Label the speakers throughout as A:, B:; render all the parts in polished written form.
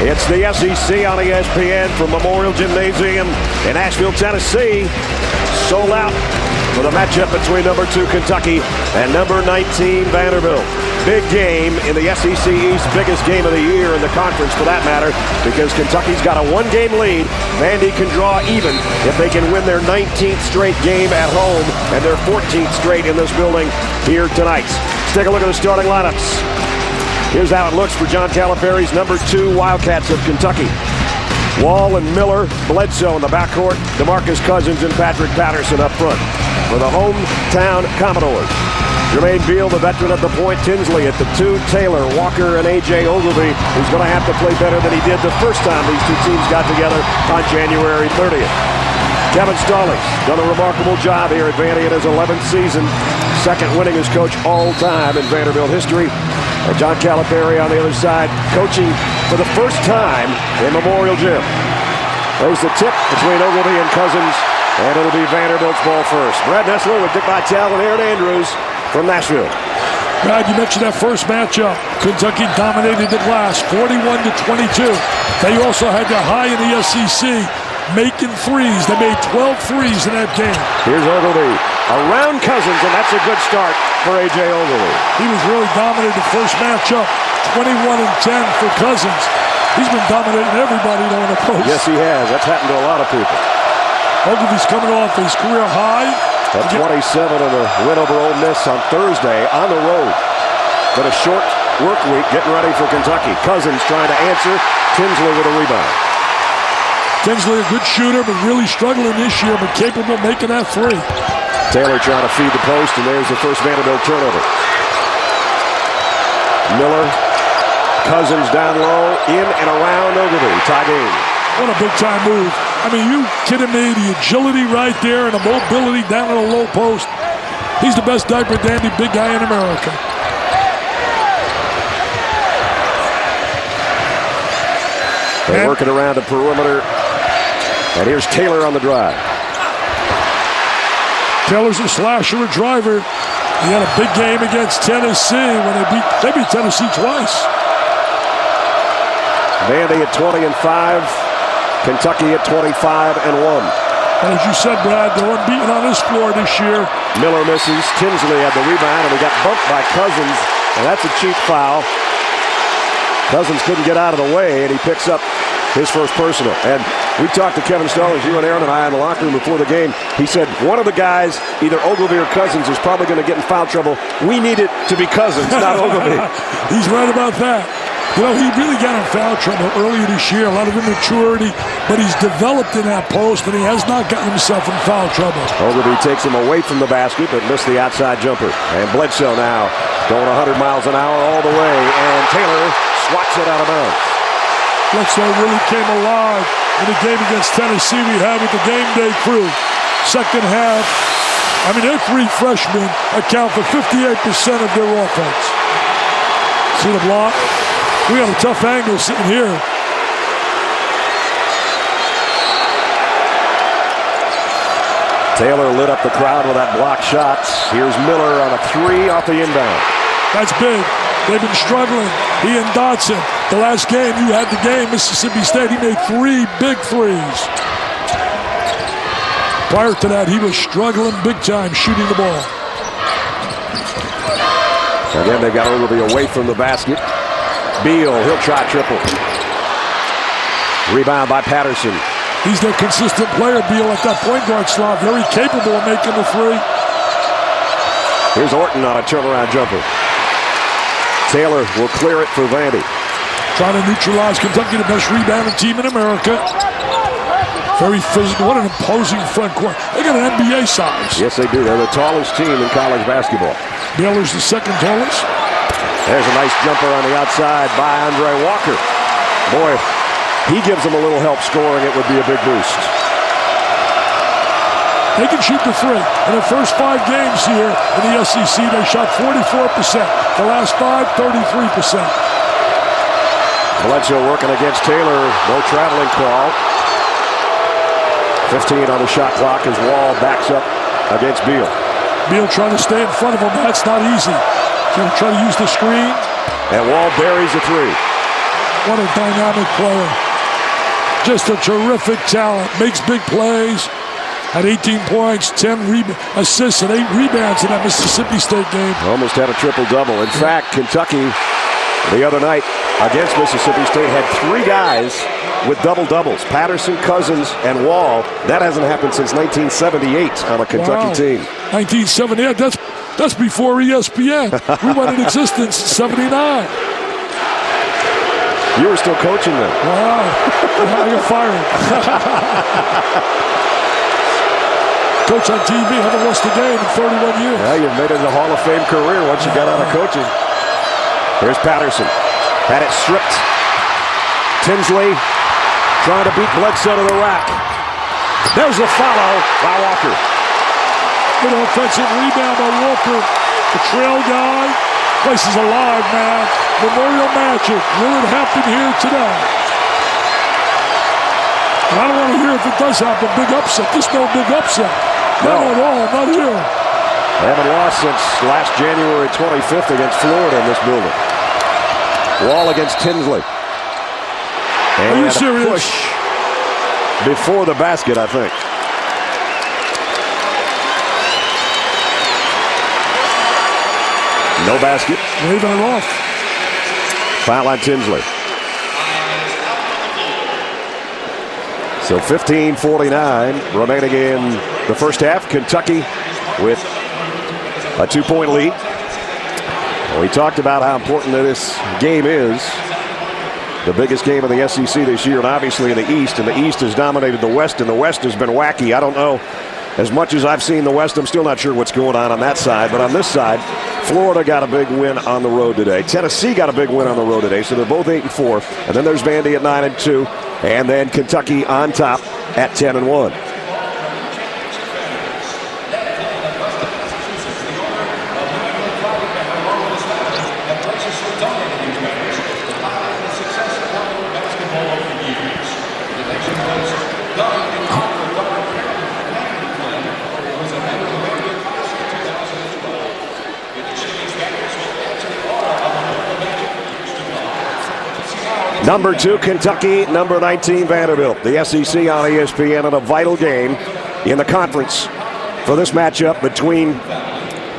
A: It's the SEC on ESPN from Memorial Gymnasium in Nashville, Tennessee. Sold out for the matchup between number 2 Kentucky and number 19 Vanderbilt. Big game in the SEC East, biggest game of the year in the conference for that matter, because Kentucky's got a 1-game lead. Vandy can draw even if they can win their 19th straight game at home and their 14th straight in this building here tonight. Let's take a look at the starting lineups. Here's how it looks for John Calipari's number 2 Wildcats of Kentucky. Wall and Miller, Bledsoe in the backcourt, DeMarcus Cousins and Patrick Patterson up front. For the hometown Commodores, Jermaine Beal, the veteran at the point, Tinsley at the 2, Taylor, Walker, and A.J. Ogilvy, who's going to have to play better than he did the first time these two teams got together on January 30th. Kevin Stallings done a remarkable job here at Vandy in his 11th season, second winningest coach all time in Vanderbilt history. And John Calipari on the other side, coaching for the first time in Memorial Gym. There's the tip between Ogilvy and Cousins, and it'll be Vanderbilt's ball first. Brad Nessler with Dick Vitale and Aaron Andrews from Nashville.
B: Brad, you mentioned that first matchup. Kentucky dominated the glass, 41-22. They also had the high in the SEC, making threes. They made 12 threes in that game.
A: Here's Ogilvy around Cousins, and that's a good start for A.J. Ogilvy.
B: He was really dominating the first matchup, 21-10 for Cousins. He's been dominating everybody though in the post.
A: Yes, he has. That's happened to a lot of people.
B: Ogilvy's coming off his career high.
A: At 27 in the win over Ole Miss on Thursday on the road. But a short work week getting ready for Kentucky. Cousins trying to answer. Tinsley with a rebound.
B: Tinsley a good shooter, but really struggling this year, but capable of making that three.
A: Taylor trying to feed the post, and there's the first Vanderbilt turnover. Miller, Cousins down low, in and around Ogilvy. Tie game.
B: What a big-time move. I mean, you kidding me? The agility right there and the mobility down in the low post. He's the best diaper dandy big guy in America.
A: They're working around the perimeter. And here's Taylor on the drive.
B: Taylor's a slasher, a driver. He had a big game against Tennessee when they beat Tennessee twice.
A: Vandy at 20-5. Kentucky at 25-1.
B: And as you said, Brad, they're unbeaten on this floor this year.
A: Miller misses. Tinsley had the rebound, and he got bumped by Cousins, and that's a cheap foul. Cousins couldn't get out of the way, and he picks up his first personal. And we talked to Kevin Stallings, you and Aaron and I, in the locker room before the game. He said one of the guys, either Ogilvy or Cousins, is probably going to get in foul trouble. We need it to be Cousins, not Ogilvy.
B: He's right about that. You know, he really got in foul trouble earlier this year, a lot of immaturity, but he's developed in that post, and he has not gotten himself in foul trouble.
A: Ogilvy takes him away from the basket, but missed the outside jumper. And Bledsoe now going 100 miles an hour all the way, and Taylor swats it out of bounds.
B: Bledsoe really came alive in the game against Tennessee we had with the game day crew. Second half, I mean, their 3 freshmen account for 58% of their offense. See the block? We have a tough angle sitting here.
A: Taylor lit up the crowd with that block shot. Here's Miller on a 3 off the inbound.
B: That's big. They've been struggling. He and Dotson. The last game, you had the game, Mississippi State. He made 3 big threes. Prior to that, he was struggling big time shooting the ball.
A: Again, they got Ogilvy away from the basket. Beal, he'll try triple. Rebound by Patterson.
B: He's their consistent player, Beal, at that point guard slot. Very capable of making the 3.
A: Here's Orton on a turnaround jumper. Taylor will clear it for Vandy.
B: Trying to neutralize Kentucky, the best rebounding team in America. Very physical. What an imposing front court. They got an NBA size.
A: Yes, they do. They're the tallest team in college basketball.
B: Baylor's the second tallest.
A: There's a nice jumper on the outside by Andre Walker. Boy, he gives them a little help scoring. It would be a big boost.
B: They can shoot the 3. In the first 5 games here in the SEC, they shot 44%. The last 5, 33%.
A: Bledsoe working against Taylor. No traveling call. 15 on the shot clock as Wall backs up against Beal.
B: Beal trying to stay in front of him. That's not easy. Going to try to use the screen.
A: And Wall buries a 3.
B: What a dynamic player. Just a terrific talent. Makes big plays. Had 18 points, 10 assists, and 8 rebounds in that Mississippi State game.
A: Almost had a triple-double. In fact, Kentucky the other night against Mississippi State had 3 guys with double-doubles. Patterson, Cousins, and Wall. That hasn't happened since 1978 on a Kentucky team.
B: 1978, that's before ESPN. We went in existence in 79.
A: You were still coaching then.
B: Wow. I got fired. Coach on TV, haven't lost a game in 31 years.
A: Yeah, you've made it a Hall of Fame career once you got out of coaching. Here's Patterson. Had it stripped. Tinsley trying to beat Bledsoe to the rack. There's a follow by Walker.
B: Good offensive rebound by Walker. The trail guy. Place is alive, man. Memorial Magic. Will it happen here today? And I don't want to hear if it does happen. Big upset. Just no big upset.
A: No.
B: Not at all. Not here.
A: They haven't lost since last January 25th against Florida in this building. Wall against Tinsley. And
B: Are you serious?
A: Push before the basket, I think. No basket.
B: Waving it off.
A: Foul on Tinsley. So 15:49 remaining in the first half. Kentucky with a 2-point lead. We talked about how important this game is. The biggest game of the SEC this year, and obviously in the East. And the East has dominated the West, and the West has been wacky. I don't know. As much as I've seen the West, I'm still not sure what's going on that side. But on this side, Florida got a big win on the road today. Tennessee got a big win on the road today. So they're both 8-4. And then there's Vandy at 9-2. And then Kentucky on top at 10-1. Number 2, Kentucky. Number 19, Vanderbilt. The SEC on ESPN in a vital game in the conference for this matchup between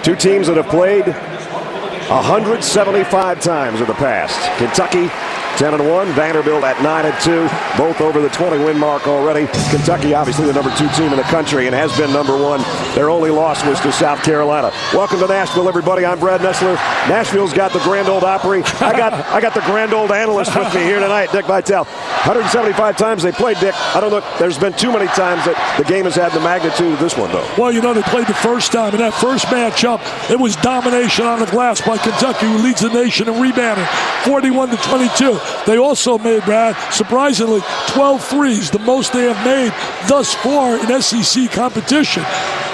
A: two teams that have played 175 times in the past. Kentucky 10-1, Vanderbilt at 9-2, both over the 20-win mark already. Kentucky, obviously the number 2 team in the country and has been number 1. Their only loss was to South Carolina. Welcome to Nashville, everybody. I'm Brad Nessler. Nashville's got the Grand Old Opry. I got the Grand Old Analyst with me here tonight, Dick Vitale. 175 times they played, Dick. I don't know. There's been too many times that the game has had the magnitude of this one, though.
B: Well, you know, they played the first time. In that first matchup, it was domination on the glass by Kentucky, who leads the nation in rebounding, 41-22. They also made, Brad, surprisingly, 12 threes, the most they have made thus far in SEC competition.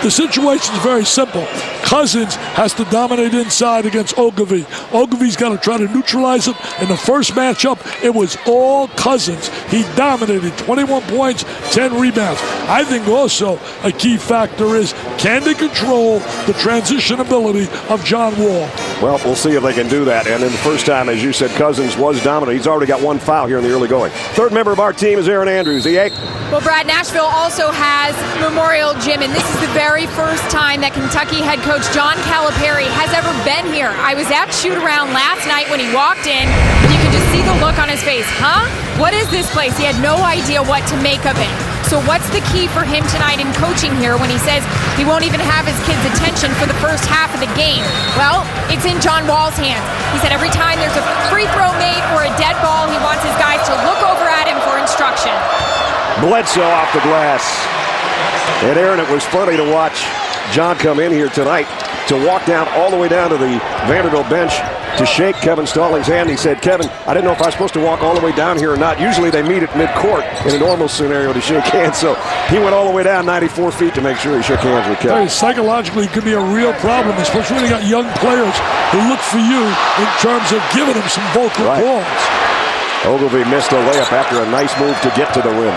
B: The situation is very simple. Cousins has to dominate inside against Ogilvie. Ogilvie's got to try to neutralize him. In the first matchup, it was all Cousins. He dominated, 21 points, 10 rebounds. I think also a key factor is, can they control the transition ability of John Wall?
A: Well, we'll see if they can do that. And in the first time, as you said, Cousins was dominant. He's already got 1 foul here in the early going. Third member of our team is Aaron Andrews. EA?
C: Well, Brad, Nashville also has Memorial Gym, and this is the very first time that Kentucky head coach John Calipari has ever been here. I was at shoot-around last night when he walked in, and you could just see the look on his face. Huh? What is this place? He had no idea what to make of it. So what's the key for him tonight in coaching here when he says he won't even have his kids' attention for the first half of the game? Well, it's in John Wall's hands. He said every time there's a free throw made or a dead ball, he wants his guys to look over at him for instruction.
A: Bledsoe off the glass. And Aaron, it was funny to watch John come in here tonight to walk down all the way down to the Vanderbilt bench to shake Kevin Stallings' hand. He said, Kevin, I didn't know if I was supposed to walk all the way down here or not. Usually they meet at midcourt in a normal scenario to shake hands. So he went all the way down 94 feet to make sure he shook hands with Kevin.
B: Hey, psychologically, it could be a real problem, especially when you got young players who look for you in terms of giving them some vocal calls.
A: Ogilvie missed a layup after a nice move to get to the rim.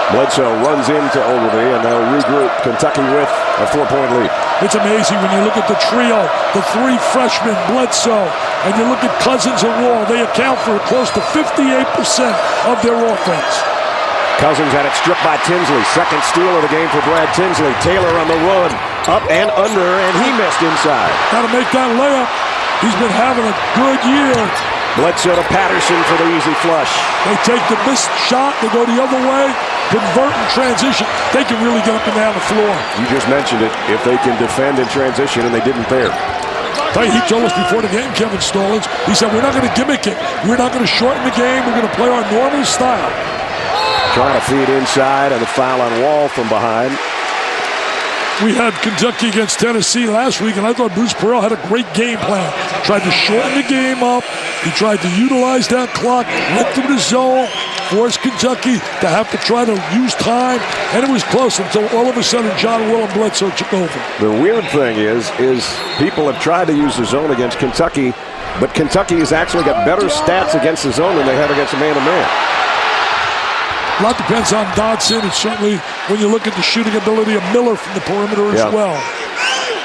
A: Bledsoe runs into Ogilvy, and they'll regroup. Kentucky with a 4-point lead.
B: It's amazing when you look at the trio, the three freshmen, Bledsoe, and you look at Cousins and Wall. They account for close to 58% of their offense.
A: Cousins had it stripped by Tinsley. Second steal of the game for Brad Tinsley. Taylor on the run, up and under, and he missed inside.
B: Got to make that layup. He's been having a good year.
A: Bledsoe to Patterson for the easy flush.
B: They take the missed shot, they go the other way, convert in transition. They can really get up and down the floor.
A: You just mentioned it. If they can defend in transition, and they didn't there.
B: He told us before the game, Kevin Stallings, he said, we're not going to gimmick it. We're not going to shorten the game. We're going to play our normal style.
A: Trying to feed inside, and the foul on Wall from behind.
B: We had Kentucky against Tennessee last week, and I thought Bruce Pearl had a great game plan. Tried to shorten the game up. He tried to utilize that clock, went through the zone, forced Kentucky to have to try to use time, and it was close until all of a sudden John Will and Bledsoe took over.
A: The weird thing is people have tried to use the zone against Kentucky, but Kentucky has actually got better stats against the zone than they have against a man-to-man.
B: A lot depends on Dodson, and certainly when you look at the shooting ability of Miller from the perimeter as well.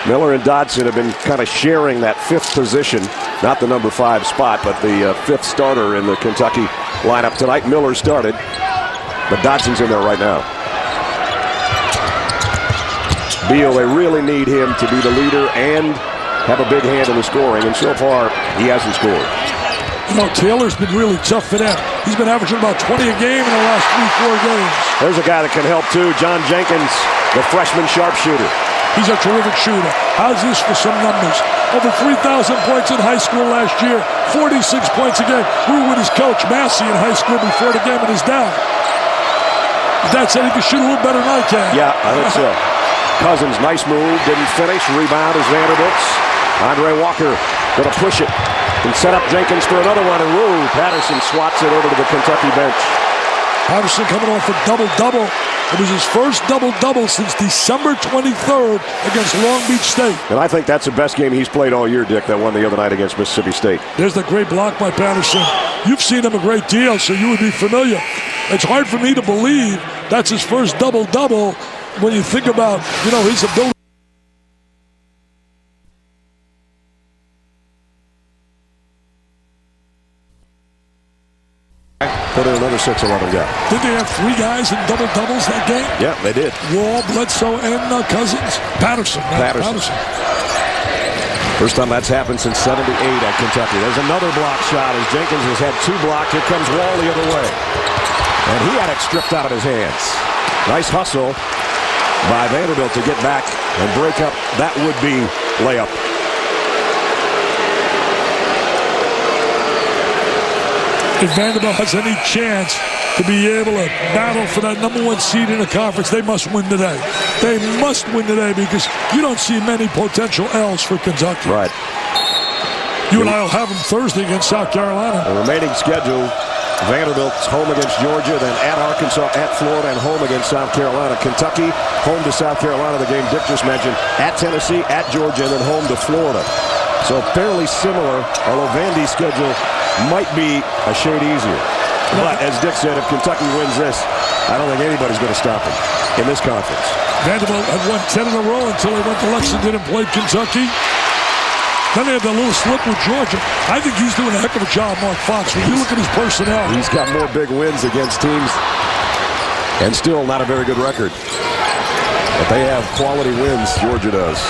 A: Miller and Dodson have been kind of sharing that fifth position, not the number 5 spot, but the fifth starter in the Kentucky lineup tonight. Miller started, but Dodson's in there right now. Beal, they really need him to be the leader and have a big hand in the scoring, and so far he hasn't scored.
B: You know, Taylor's been really tough for them. He's been averaging about 20 a game in the last 3-4 games.
A: There's a guy that can help too, John Jenkins, the freshman sharpshooter.
B: He's a terrific shooter. How's this for some numbers? Over 3,000 points in high school last year, 46 points a game. We were with his coach, Massey, in high school before the game, and his dad. His dad said he could shoot a little better than I can.
A: Yeah, I think so. Cousins, nice move, didn't finish. Rebound is Vanderbilt's. Andre Walker going to push it and set up Jenkins for another one, and Patterson swats it over to the Kentucky bench.
B: Patterson coming off a double-double. It was his first double-double since December 23rd against Long Beach State.
A: And I think that's the best game he's played all year, Dick, that one the other night against Mississippi State.
B: There's the great block by Patterson. You've seen him a great deal, so you would be familiar. It's hard for me to believe that's his first double-double when you think about, his ability.
A: Put in another 6-11 guy.
B: Did they have 3 guys in double-doubles that game?
A: Yeah, they did.
B: Wall, Bledsoe, and Cousins. Patterson.
A: First time that's happened since 78 at Kentucky. There's another block shot as Jenkins has had 2 blocked. Here comes Wall the other way. And he had it stripped out of his hands. Nice hustle by Vanderbilt to get back and break up that would-be layup.
B: If Vanderbilt has any chance to be able to battle for that number 1 seed in the conference, they must win today. They must win today because you don't see many potential L's for Kentucky.
A: Right.
B: You and I will have them Thursday against South Carolina.
A: The remaining schedule, Vanderbilt's home against Georgia, then at Arkansas, at Florida, and home against South Carolina. Kentucky, home to South Carolina, the game Dick just mentioned, at Tennessee, at Georgia, and then home to Florida. So fairly similar, although Vandy's schedule might be a shade easier. But as Dick said, if Kentucky wins this, I don't think anybody's going to stop them in this conference.
B: Vanderbilt had won 10 in a row until they went to Lexington and played Kentucky. Then they had that little slip with Georgia. I think he's doing a heck of a job, Mark Fox. When you look at his personnel.
A: He's got more big wins against teams and still not a very good record. But they have quality wins, Georgia does.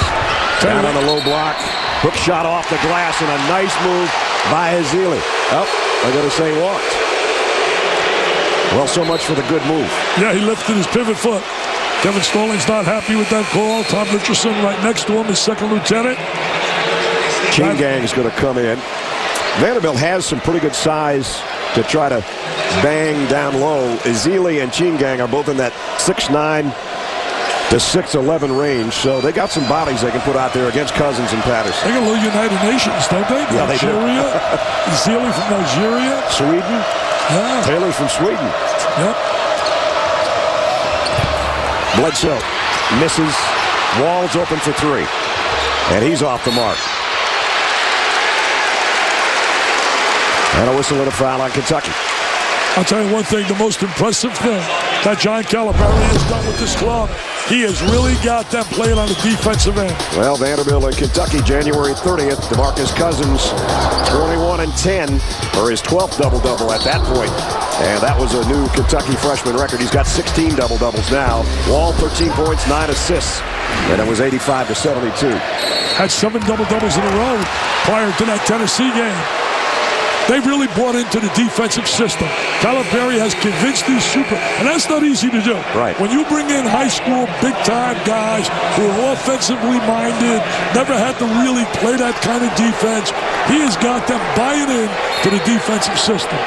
A: Down on the low block. Hook shot off the glass and a nice move by Ezeli. I got to say walked. Well, so much for the good move.
B: Yeah, he lifted his pivot foot. Kevin Stallings not happy with that call. Tom Richardson right next to him, his second lieutenant.
A: Chingang's going to come in. Vanderbilt has some pretty good size to try to bang down low. Ezeli and Chingang are both in that 6'9" to 6'11" range, so they got some bodies they can put out there against Cousins and Patterson.
B: They got a little United Nations, don't they?
A: Yeah, they do.
B: Ezeli from Nigeria.
A: Sweden.
B: Yeah.
A: Taylor's from Sweden.
B: Yep.
A: Bledsoe misses. Wall's open for 3. And he's off the mark. And a whistle and a foul on Kentucky.
B: I'll tell you one thing, the most impressive thing that John Calipari has done with this club. He has really got them playing on the defensive end.
A: Well, Vanderbilt and Kentucky, January 30th. DeMarcus Cousins, 21 and 10, or his 12th double-double at that point. And that was a new Kentucky freshman record. He's got 16 double-doubles now. Wall, 13 points, 9 assists. And it was 85-72.
B: Had 7 double-doubles in a row prior to that Tennessee game. They really bought into the defensive system. Calipari has convinced these and that's not easy to do.
A: Right.
B: When you bring in high school, big-time guys who are offensively minded, never had to really play that kind of defense, he has got them buying in to the defensive system.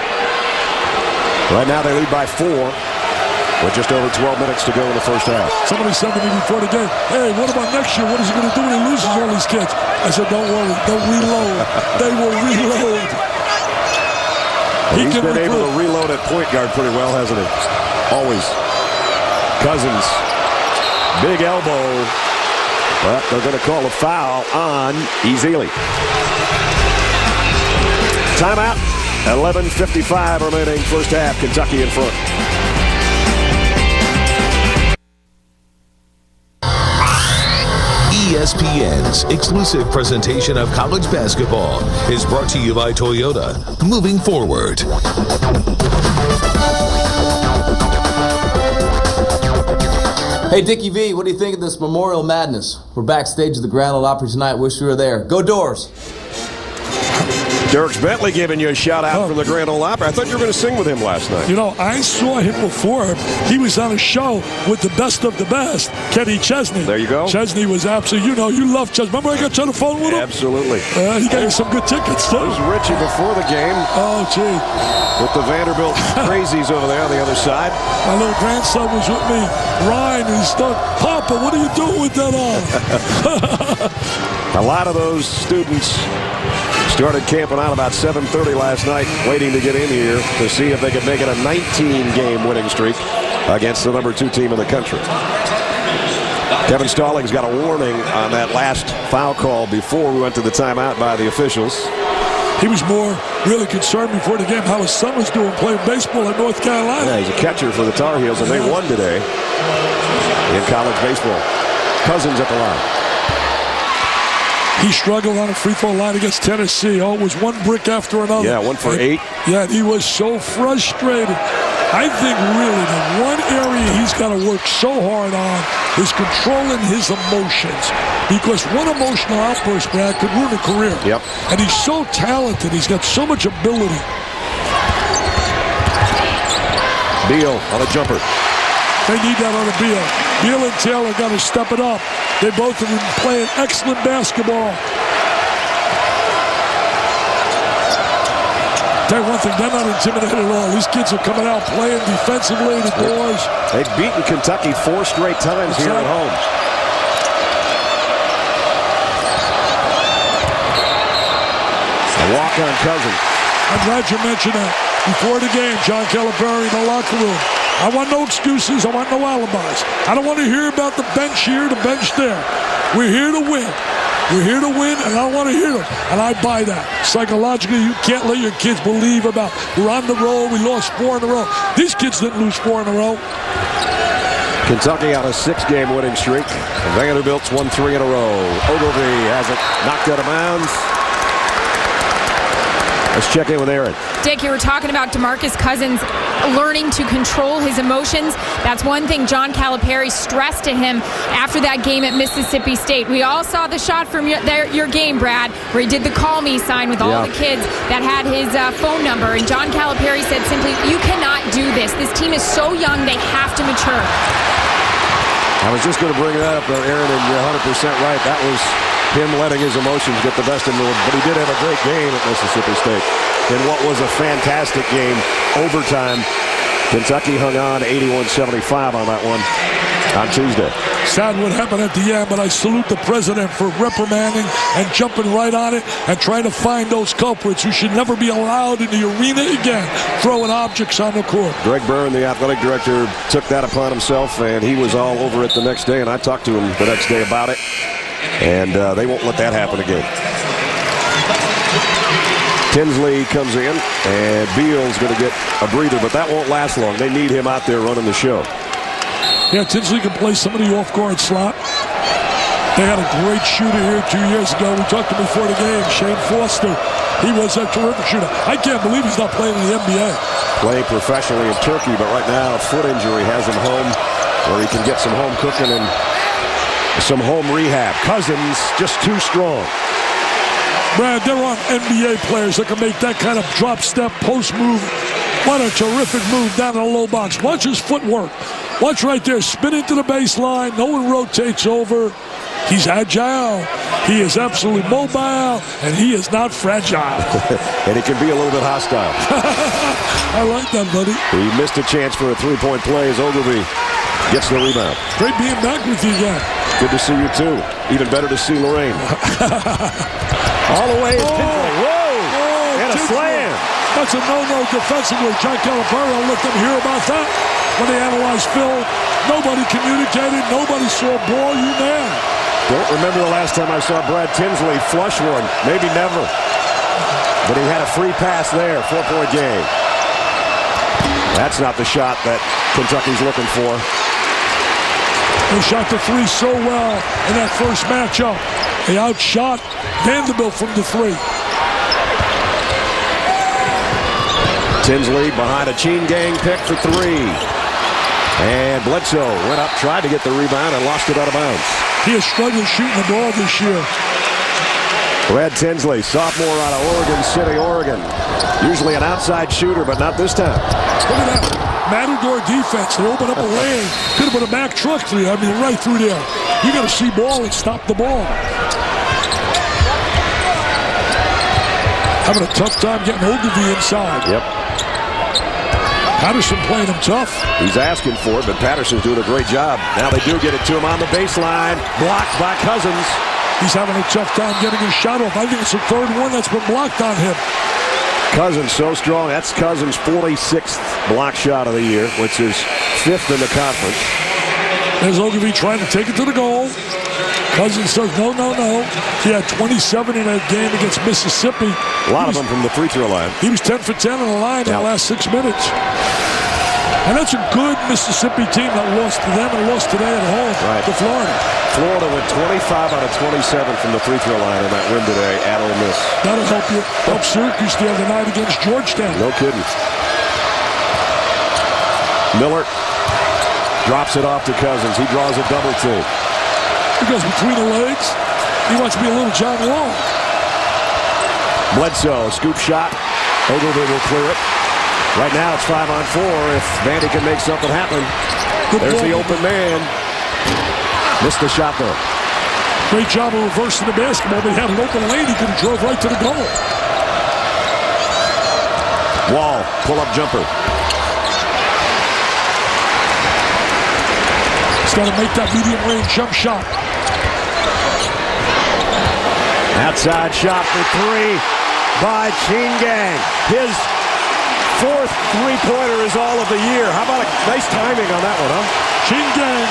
A: Right now they lead by 4 with just over 12 minutes to go in the first half.
B: Somebody said to me before the game, hey, what about next year? What is he going to do when he loses all these kids? I said, don't worry. They'll reload. They will reload.
A: He's been able to reload at point guard pretty well, hasn't he? Always. Cousins. Big elbow. But they're going to call a foul on Ezeli. Timeout. 11:55 remaining first half. Kentucky in front.
D: ESPN's exclusive presentation of college basketball is brought to you by Toyota. Moving forward.
E: Hey, Dickie V, what do you think of this Memorial Madness? We're backstage at the Grand Ole Opry tonight. Wish we were there. Go Doors!
A: Dirk Bentley giving you a shout-out from the Grand Ole Opry. I thought you were going to sing with him last night.
B: You know, I saw him before. He was on a show with the best of the best, Kenny Chesney.
A: There you go.
B: Chesney was absolutely, you love Chesney. Remember I got you on the phone with him?
A: Absolutely.
B: He gave you some good tickets, too.
A: It was Richie before the game.
B: Oh, gee.
A: With the Vanderbilt crazies over there on the other side.
B: My little grandson was with me, Ryan, and he's stuck. Papa, what are you doing with that on?
A: A lot of those students started camping out about 7:30 last night, waiting to get in here to see if they could make it a 19-game winning streak against the number 2 team in the country. Kevin Stallings got a warning on that last foul call before we went to the timeout by the officials.
B: He was more really concerned before the game how his son was doing playing baseball in North Carolina.
A: Yeah, he's a catcher for the Tar Heels, and they won today in college baseball. Cousins at the line.
B: He struggled on a free throw line against Tennessee. Oh, it was one brick after another.
A: Yeah, 1 for 8.
B: Yeah, he was so frustrated. I think really the one area he's got to work so hard on is controlling his emotions. Because one emotional outburst, Brad, could ruin a career.
A: Yep.
B: And he's so talented. He's got so much ability.
A: Beal on a jumper.
B: They need that on a Beal. Beal and Taylor got to step it up. They both have been playing excellent basketball. Tell you one thing, they're not intimidated at all. These kids are coming out playing defensively, the boys.
A: They've beaten Kentucky 4 straight times here at home. A walk on Cousins.
B: I'm glad you mentioned that. Before the game, John Calipari in the locker room. I want no excuses. I want no alibis. I don't want to hear about the bench here, the bench there. We're here to win. We're here to win, and I don't want to hear them. And I buy that. Psychologically, you can't let your kids believe about we're on the road, we lost 4 in a row. These kids didn't lose 4 in a row.
A: Kentucky on a 6-game winning streak. And Vanderbilt's won 3 in a row. Ogilvy has it knocked out of bounds. Let's check in with Aaron.
C: Dick, you were talking about DeMarcus Cousins learning to control his emotions. That's one thing John Calipari stressed to him after that game at Mississippi State. We all saw the shot from your game, Brad, where he did the call me sign with all the kids that had his phone number. And John Calipari said simply, you cannot do this. This team is so young, they have to mature.
A: I was just going to bring that up, Aaron, and you're 100% right. That was him letting his emotions get the best of him. But he did have a great game at Mississippi State in what was a fantastic game. Overtime. Kentucky hung on 81-75 on that one on Tuesday.
B: Sad what happened at the end, but I salute the president for reprimanding and jumping right on it and trying to find those culprits who should never be allowed in the arena again, throwing objects on the court.
A: Greg Byrne, the athletic director, took that upon himself, and he was all over it the next day, and I talked to him the next day about it, and they won't let that happen again. Tinsley comes in, and Beal's going to get a breather, but that won't last long. They need him out there running the show.
B: Yeah, Tinsley can play some of the off-guard slot. They had a great shooter here 2 years ago. We talked to him before the game, Shane Foster. He was a terrific shooter. I can't believe he's not playing in the NBA.
A: Playing professionally in Turkey, but right now a foot injury has him home where he can get some home cooking and some home rehab. Cousins just too strong.
B: Brad, there aren't NBA players that can make that kind of drop step post move. What a terrific move down in the low box. Watch his footwork. Watch right there. Spin into the baseline. No one rotates over. He's agile. He is absolutely mobile, and he is not fragile.
A: And he can be a little bit hostile.
B: I like that, buddy.
A: He missed a chance for a three-point play as Ogilvy gets the rebound.
B: Great being back with you again.
A: Good to see you, too. Even better to see Lorraine. All the way is Tinsley. Whoa! And a slam.
B: That's a no-no defensively. John Calipari, I'll let them hear about that. When they analyzed Phil, nobody communicated. Nobody saw a ball. You man.
A: Don't remember the last time I saw Brad Tinsley flush one. Maybe never. But he had a free pass there. 4-point game. That's not the shot that Kentucky's looking for.
B: They shot the three so well in that first matchup. They outshot Vanderbilt from the three.
A: Tinsley behind a Chain Gang pick for three. And Bledsoe went up, tried to get the rebound, and lost it out of bounds.
B: He has struggled shooting the ball this year.
A: Brad Tinsley, sophomore out of Oregon City, Oregon. Usually an outside shooter, but not this time.
B: Look at that. Matador defense. They open up a lane. Could have put a Mack truck through. I mean, right through there. You got to see ball and stop the ball. Having a tough time getting Ogilvy inside.
A: Yep.
B: Patterson playing him tough.
A: He's asking for it, but Patterson's doing a great job. Now they do get it to him on the baseline. Blocked by Cousins.
B: He's having a tough time getting his shot off. I think it's the third one that's been blocked on him.
A: Cousins so strong. That's Cousins' 46th block shot of the year, which is 5th in the conference.
B: There's Ogilvy trying to take it to the goal. Cousins says, no, no, no. He had 27 in that game against Mississippi.
A: A lot of them from the free throw line.
B: He was 10 for 10 on the line in the last 6 minutes. And that's a good Mississippi team that lost to them and lost today at home to Florida.
A: Florida went 25 out of 27 from the free throw line in that win today at Ole Miss.
B: That'll help you. Help Syracuse the other night against Georgetown.
A: No kidding. Miller drops it off to Cousins. He draws a double team.
B: He goes between the legs. He wants to be a little John Wall.
A: Bledsoe, scoop shot. Ogilvy will clear it. Right now it's 5-on-4. If Vandy can make something happen. There's the open man. Missed the shot though.
B: Great job of reversing the basketball, but he had an open lane. He could have drove right to the goal.
A: Wall, pull-up jumper.
B: He's got to make that medium-range jump shot.
A: Outside shot for three by Chain Gang. His 4th three-pointer is all of the year. How about a nice timing on that one, huh?
B: Chain Gang.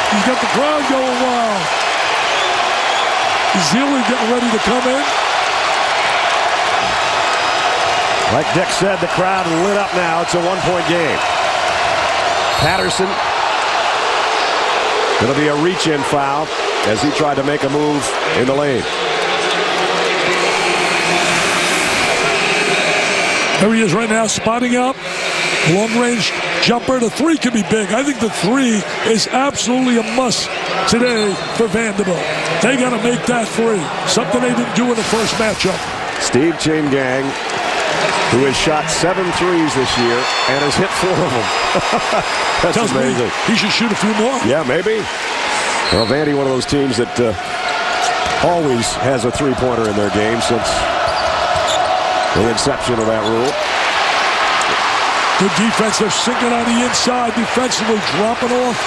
B: He's got the crowd going wild. Zealy getting ready to come in.
A: Like Dick said, the crowd lit up now. It's a 1-point game. Patterson. Going to be a reach-in foul as he tried to make a move in the lane.
B: There he is right now, spotting up. Long-range jumper. The three can be big. I think the three is absolutely a must today for Vanderbilt. They got to make that three. Something they didn't do in the first matchup.
A: Steve Chain Gang, who has shot 7 threes this year and has hit 4 of them. That's
B: Tells
A: amazing.
B: Me he should shoot a few more.
A: Yeah, maybe. Well, Vandy, one of those teams that always has a three-pointer in their game since the inception of that rule.
B: Good defense. They're sinking on the inside defensively, dropping off.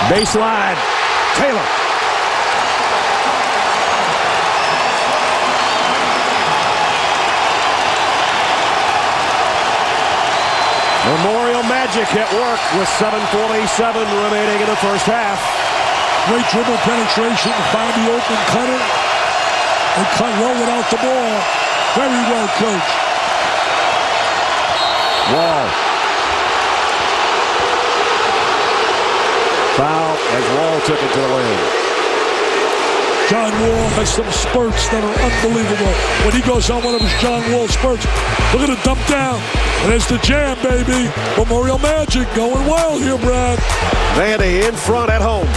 A: Baseline. Taylor. Memorial Magic at work with 7:47 remaining in the first half.
B: Great dribble penetration to find the open cutter. They cut well without the ball. Very well coached.
A: Wall. Foul as Wall took it to the lane.
B: John Wall has some spurts that are unbelievable. When he goes on one of his John Wall spurts, look at it dump down. And there's the jam, baby. Memorial Magic going well here, Brad.
A: Vandy in front at home.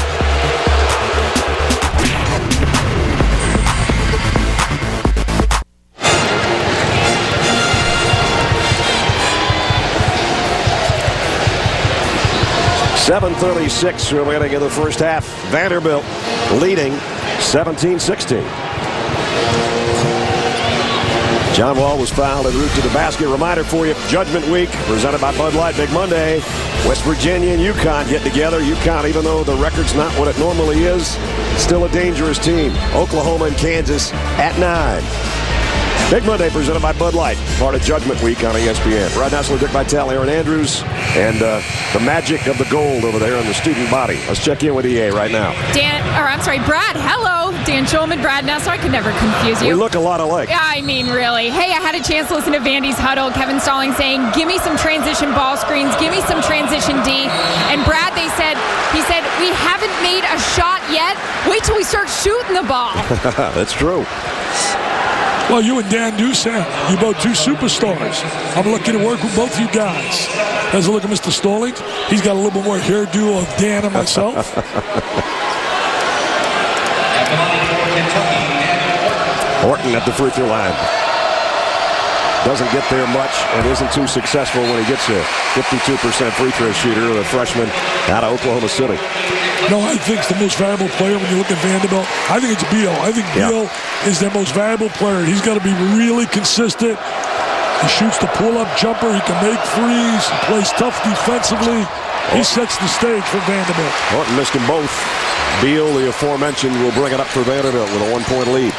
A: .736 remaining in the first half. Vanderbilt leading 17-16. John Wall was fouled en route to the basket. Reminder for you, Judgment Week presented by Bud Light. Big Monday. West Virginia and UConn get together. UConn, even though the record's not what it normally is, still a dangerous team. Oklahoma and Kansas at 9. Big Monday presented by Bud Light, part of Judgment Week on ESPN. Brad Nashville, Dick Vitale, Aaron Andrews, and the magic of the gold over there in the student body. Let's check in with EA right now.
C: Brad, hello. Dan Schulman, Brad Nashville. I could never confuse you.
A: We look a lot alike.
C: I mean, really. Hey, I had a chance to listen to Vandy's huddle. Kevin Stallings saying, give me some transition ball screens, give me some transition D. And Brad, he said, we haven't made a shot yet. Wait till we start shooting the ball.
A: That's true.
B: Well, you and Dan Dusan, you both two superstars. I'm lucky to work with both you guys. As a look at Mr. Stallings, he's got a little bit more hairdo of Dan and myself.
A: Horton at the free throw line. Doesn't get there much and isn't too successful when he gets a 52% free throw shooter, the freshman out of Oklahoma City.
B: No, I think it's the most valuable player when you look at Vanderbilt. I think it's Beal. I think Beal is their most valuable player. He's got to be really consistent. He shoots the pull-up jumper. He can make threes. He plays tough defensively. He sets the stage for Vanderbilt.
A: Horton missed them both. Beal, the aforementioned, will bring it up for Vanderbilt with a 1-point lead.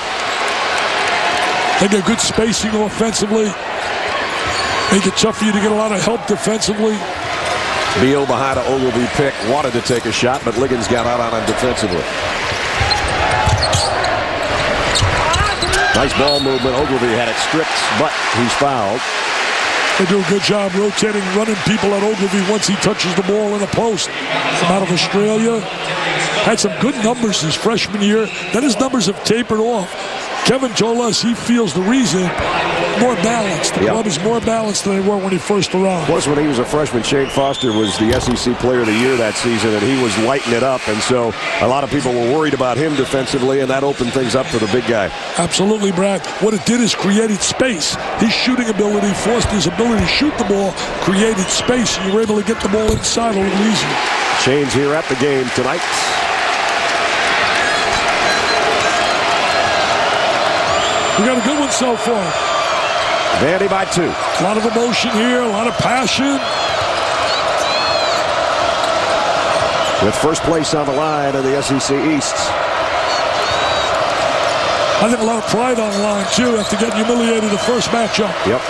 B: They get good spacing offensively. Make it tough for you to get a lot of help defensively.
A: Beal behind an Ogilvy pick, wanted to take a shot, but Liggins got out on him defensively. Nice ball movement. Ogilvy had it stripped, but he's fouled.
B: They do a good job rotating, running people at Ogilvy once he touches the ball in the post. From out of Australia. Had some good numbers his freshman year. Then his numbers have tapered off. Kevin told us he feels the reason more balanced. The club is more balanced than they were when he first arrived.
A: Plus, when he was a freshman, Shane Foster was the SEC Player of the Year that season, and he was lighting it up. And so a lot of people were worried about him defensively, and that opened things up for the big guy.
B: Absolutely, Brad. What it did is created space. His shooting ability, Foster's ability to shoot the ball, created space, and you were able to get the ball inside a little easier.
A: Shane's here at the game tonight.
B: We got a good one so far.
A: Vandy by 2.
B: A lot of emotion here, a lot of passion.
A: With first place on the line in the SEC East.
B: I think a lot of pride on the line, too, after getting humiliated the first matchup.
A: Yep.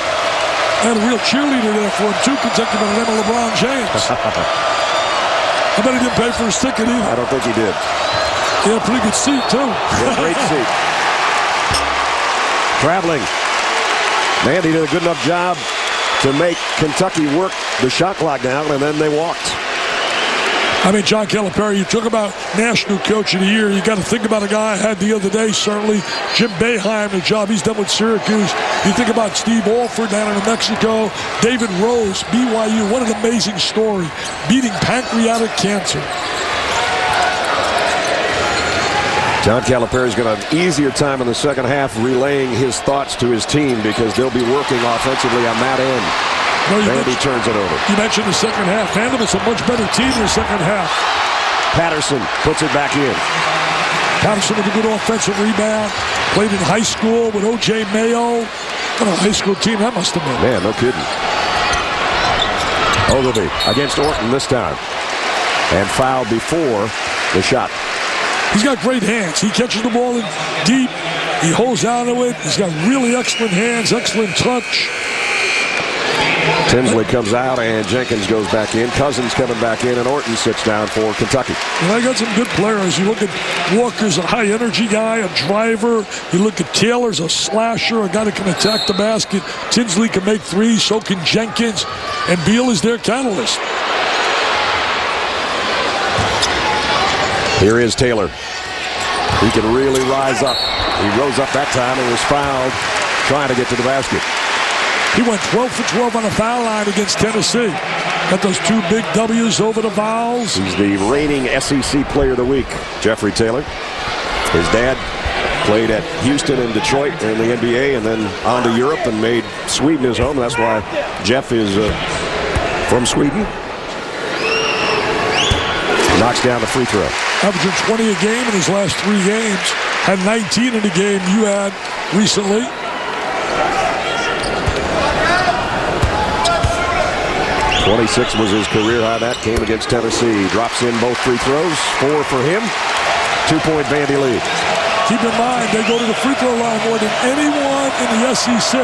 B: Had a real cheerleader there for him, too, consecutive by the name of LeBron James. I bet he didn't pay for his ticket either.
A: I don't think he did.
B: He had a pretty good seat, too.
A: Yeah, great seat. Traveling. Vandy did a good enough job to make Kentucky work the shot clock down, and then they walked.
B: I mean, John Calipari, you talk about National Coach of the Year. You got to think about a guy I had the other day, certainly. Jim Boeheim, the job he's done with Syracuse. You think about Steve Alford down in New Mexico. David Rose, BYU. What an amazing story. Beating pancreatic cancer.
A: John Calipari's going to have an easier time in the second half relaying his thoughts to his team because they'll be working offensively on that end. Vandy turns it over.
B: You mentioned the second half. Vanderbilt's a much better team in the second half.
A: Patterson puts it back in.
B: Patterson with a good offensive rebound. Played in high school with O.J. Mayo. What a high school team that must have been.
A: Man, no kidding. Ogilvy against Orton this time. And fouled before the shot.
B: He's got great hands. He catches the ball in deep. He holds on to it. He's got really excellent hands, excellent touch.
A: Tinsley comes out, and Jenkins goes back in. Cousins coming back in, and Orton sits down for Kentucky.
B: They got some good players. You look at Walker's a high-energy guy, a driver. You look at Taylor's a slasher, a guy that can attack the basket. Tinsley can make threes, so can Jenkins. And Beal is their catalyst.
A: Here is Taylor. He can really rise up. He rose up that time and was fouled trying to get to the basket.
B: He went 12 for 12 on the foul line against Tennessee. Got those 2 big W's over the vowels.
A: He's the reigning SEC Player of the Week, Jeffrey Taylor. His dad played at Houston and Detroit in the NBA and then on to Europe and made Sweden his home. That's why Jeff is from Sweden. Knocks down the free throw.
B: Averaging 20 a game in his last 3 games. Had 19 in the game you had recently.
A: 26 was his career high. That came against Tennessee. Drops in both free throws. 4 for him. 2-point Vandy lead.
B: Keep in mind, they go to the free throw line more than anyone in the SEC.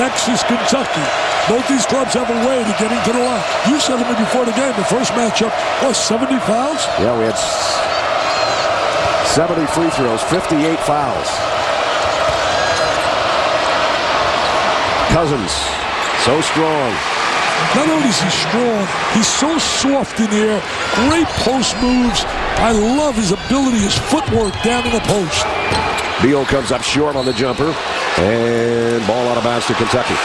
B: Next is Kentucky. Both these clubs have a way to getting to the line. You said to me before the game, the first matchup was 70 fouls?
A: Yeah, we had 70 free throws, 58 fouls. Cousins, so strong.
B: Not only is he strong, he's so soft in the air. Great post moves. I love his ability, his footwork down in the post.
A: Beal comes up short on the jumper, and ball out of bounds to Kentucky.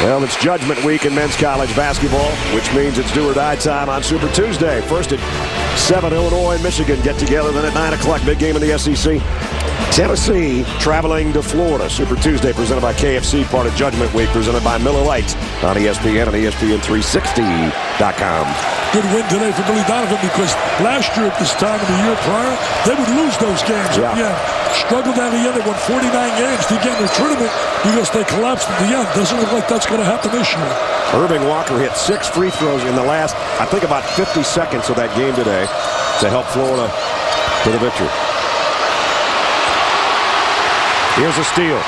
A: Well, it's Judgment Week in men's college basketball, which means it's do or die time on Super Tuesday. First at 7, Illinois and Michigan get together. Then at 9 o'clock, big game in the SEC. Tennessee traveling to Florida. Super Tuesday presented by KFC, part of Judgment Week, presented by Miller Lite on ESPN and ESPN360.com.
B: Good win today for Billy Donovan because last year at this time of the year prior, they would lose those games at the end. Struggled at the end. They won 49 games to get in the tournament because they collapsed at the end. Doesn't look like that's going to happen this year.
A: Irving Walker hit 6 free throws in the last, I think, about 50 seconds of that game today to help Florida to the victory. Here's a steal.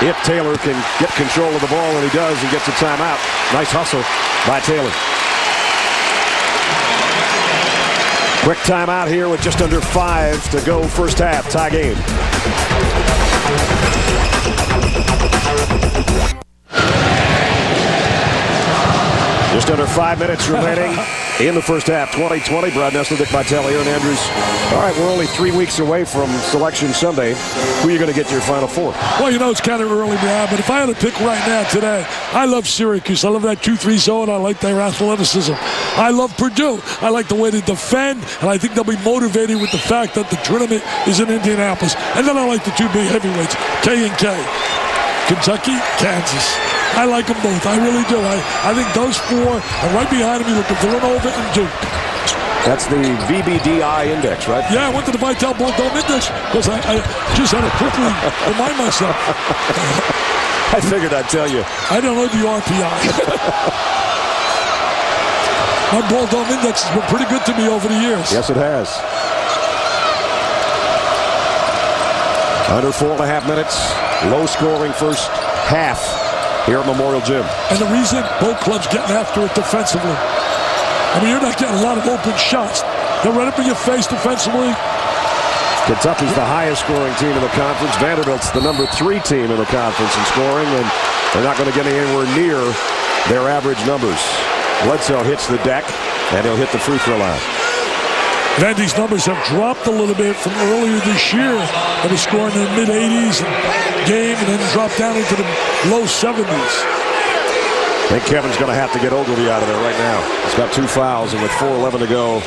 A: If Taylor can get control of the ball, and he does, he gets a timeout. Nice hustle by Taylor. Quick timeout here with just under 5 to go first half. Tie game. Just under 5 minutes remaining in the first half. 2020. Brad Nessler, Dick Vitale, Aaron Andrews. All right, we're only 3 weeks away from Selection Sunday. Who are you going to get to your Final Four?
B: Well, you know, it's kind of early, Brad, but if I had to pick right now today, I love Syracuse. I love that 2-3 zone. I like their athleticism. I love Purdue. I like the way they defend, and I think they'll be motivated with the fact that the tournament is in Indianapolis. And then I like the 2 big heavyweights, K and K. Kentucky, Kansas. I like them both. I really do. I think those 4, and right behind them, you look at Villanova and Duke.
A: That's the VBDI index, right?
B: Yeah, I went to the Vitale Blood Dome Index because I just had to quickly remind myself.
A: I figured I'd tell you.
B: I don't know the RPI. My Blood Dome Index has been pretty good to me over the years.
A: Yes, it has. Under 4.5 minutes. Low-scoring first half here at Memorial Gym.
B: And the reason both clubs getting after it defensively. I mean, you're not getting a lot of open shots. They're right up in your face defensively.
A: Kentucky's the highest scoring team in the conference. Vanderbilt's the number 3 team in the conference in scoring, and they're not going to get anywhere near their average numbers. Bledsoe hits the deck, and he'll hit the free throw line.
B: Vandy's numbers have dropped a little bit from earlier this year. They were scoring in the mid-80s game and then dropped down into the low 70s.
A: I think Kevin's going to have to get Ogilvie out of there right now. He's got 2 fouls, and with 4:11 to go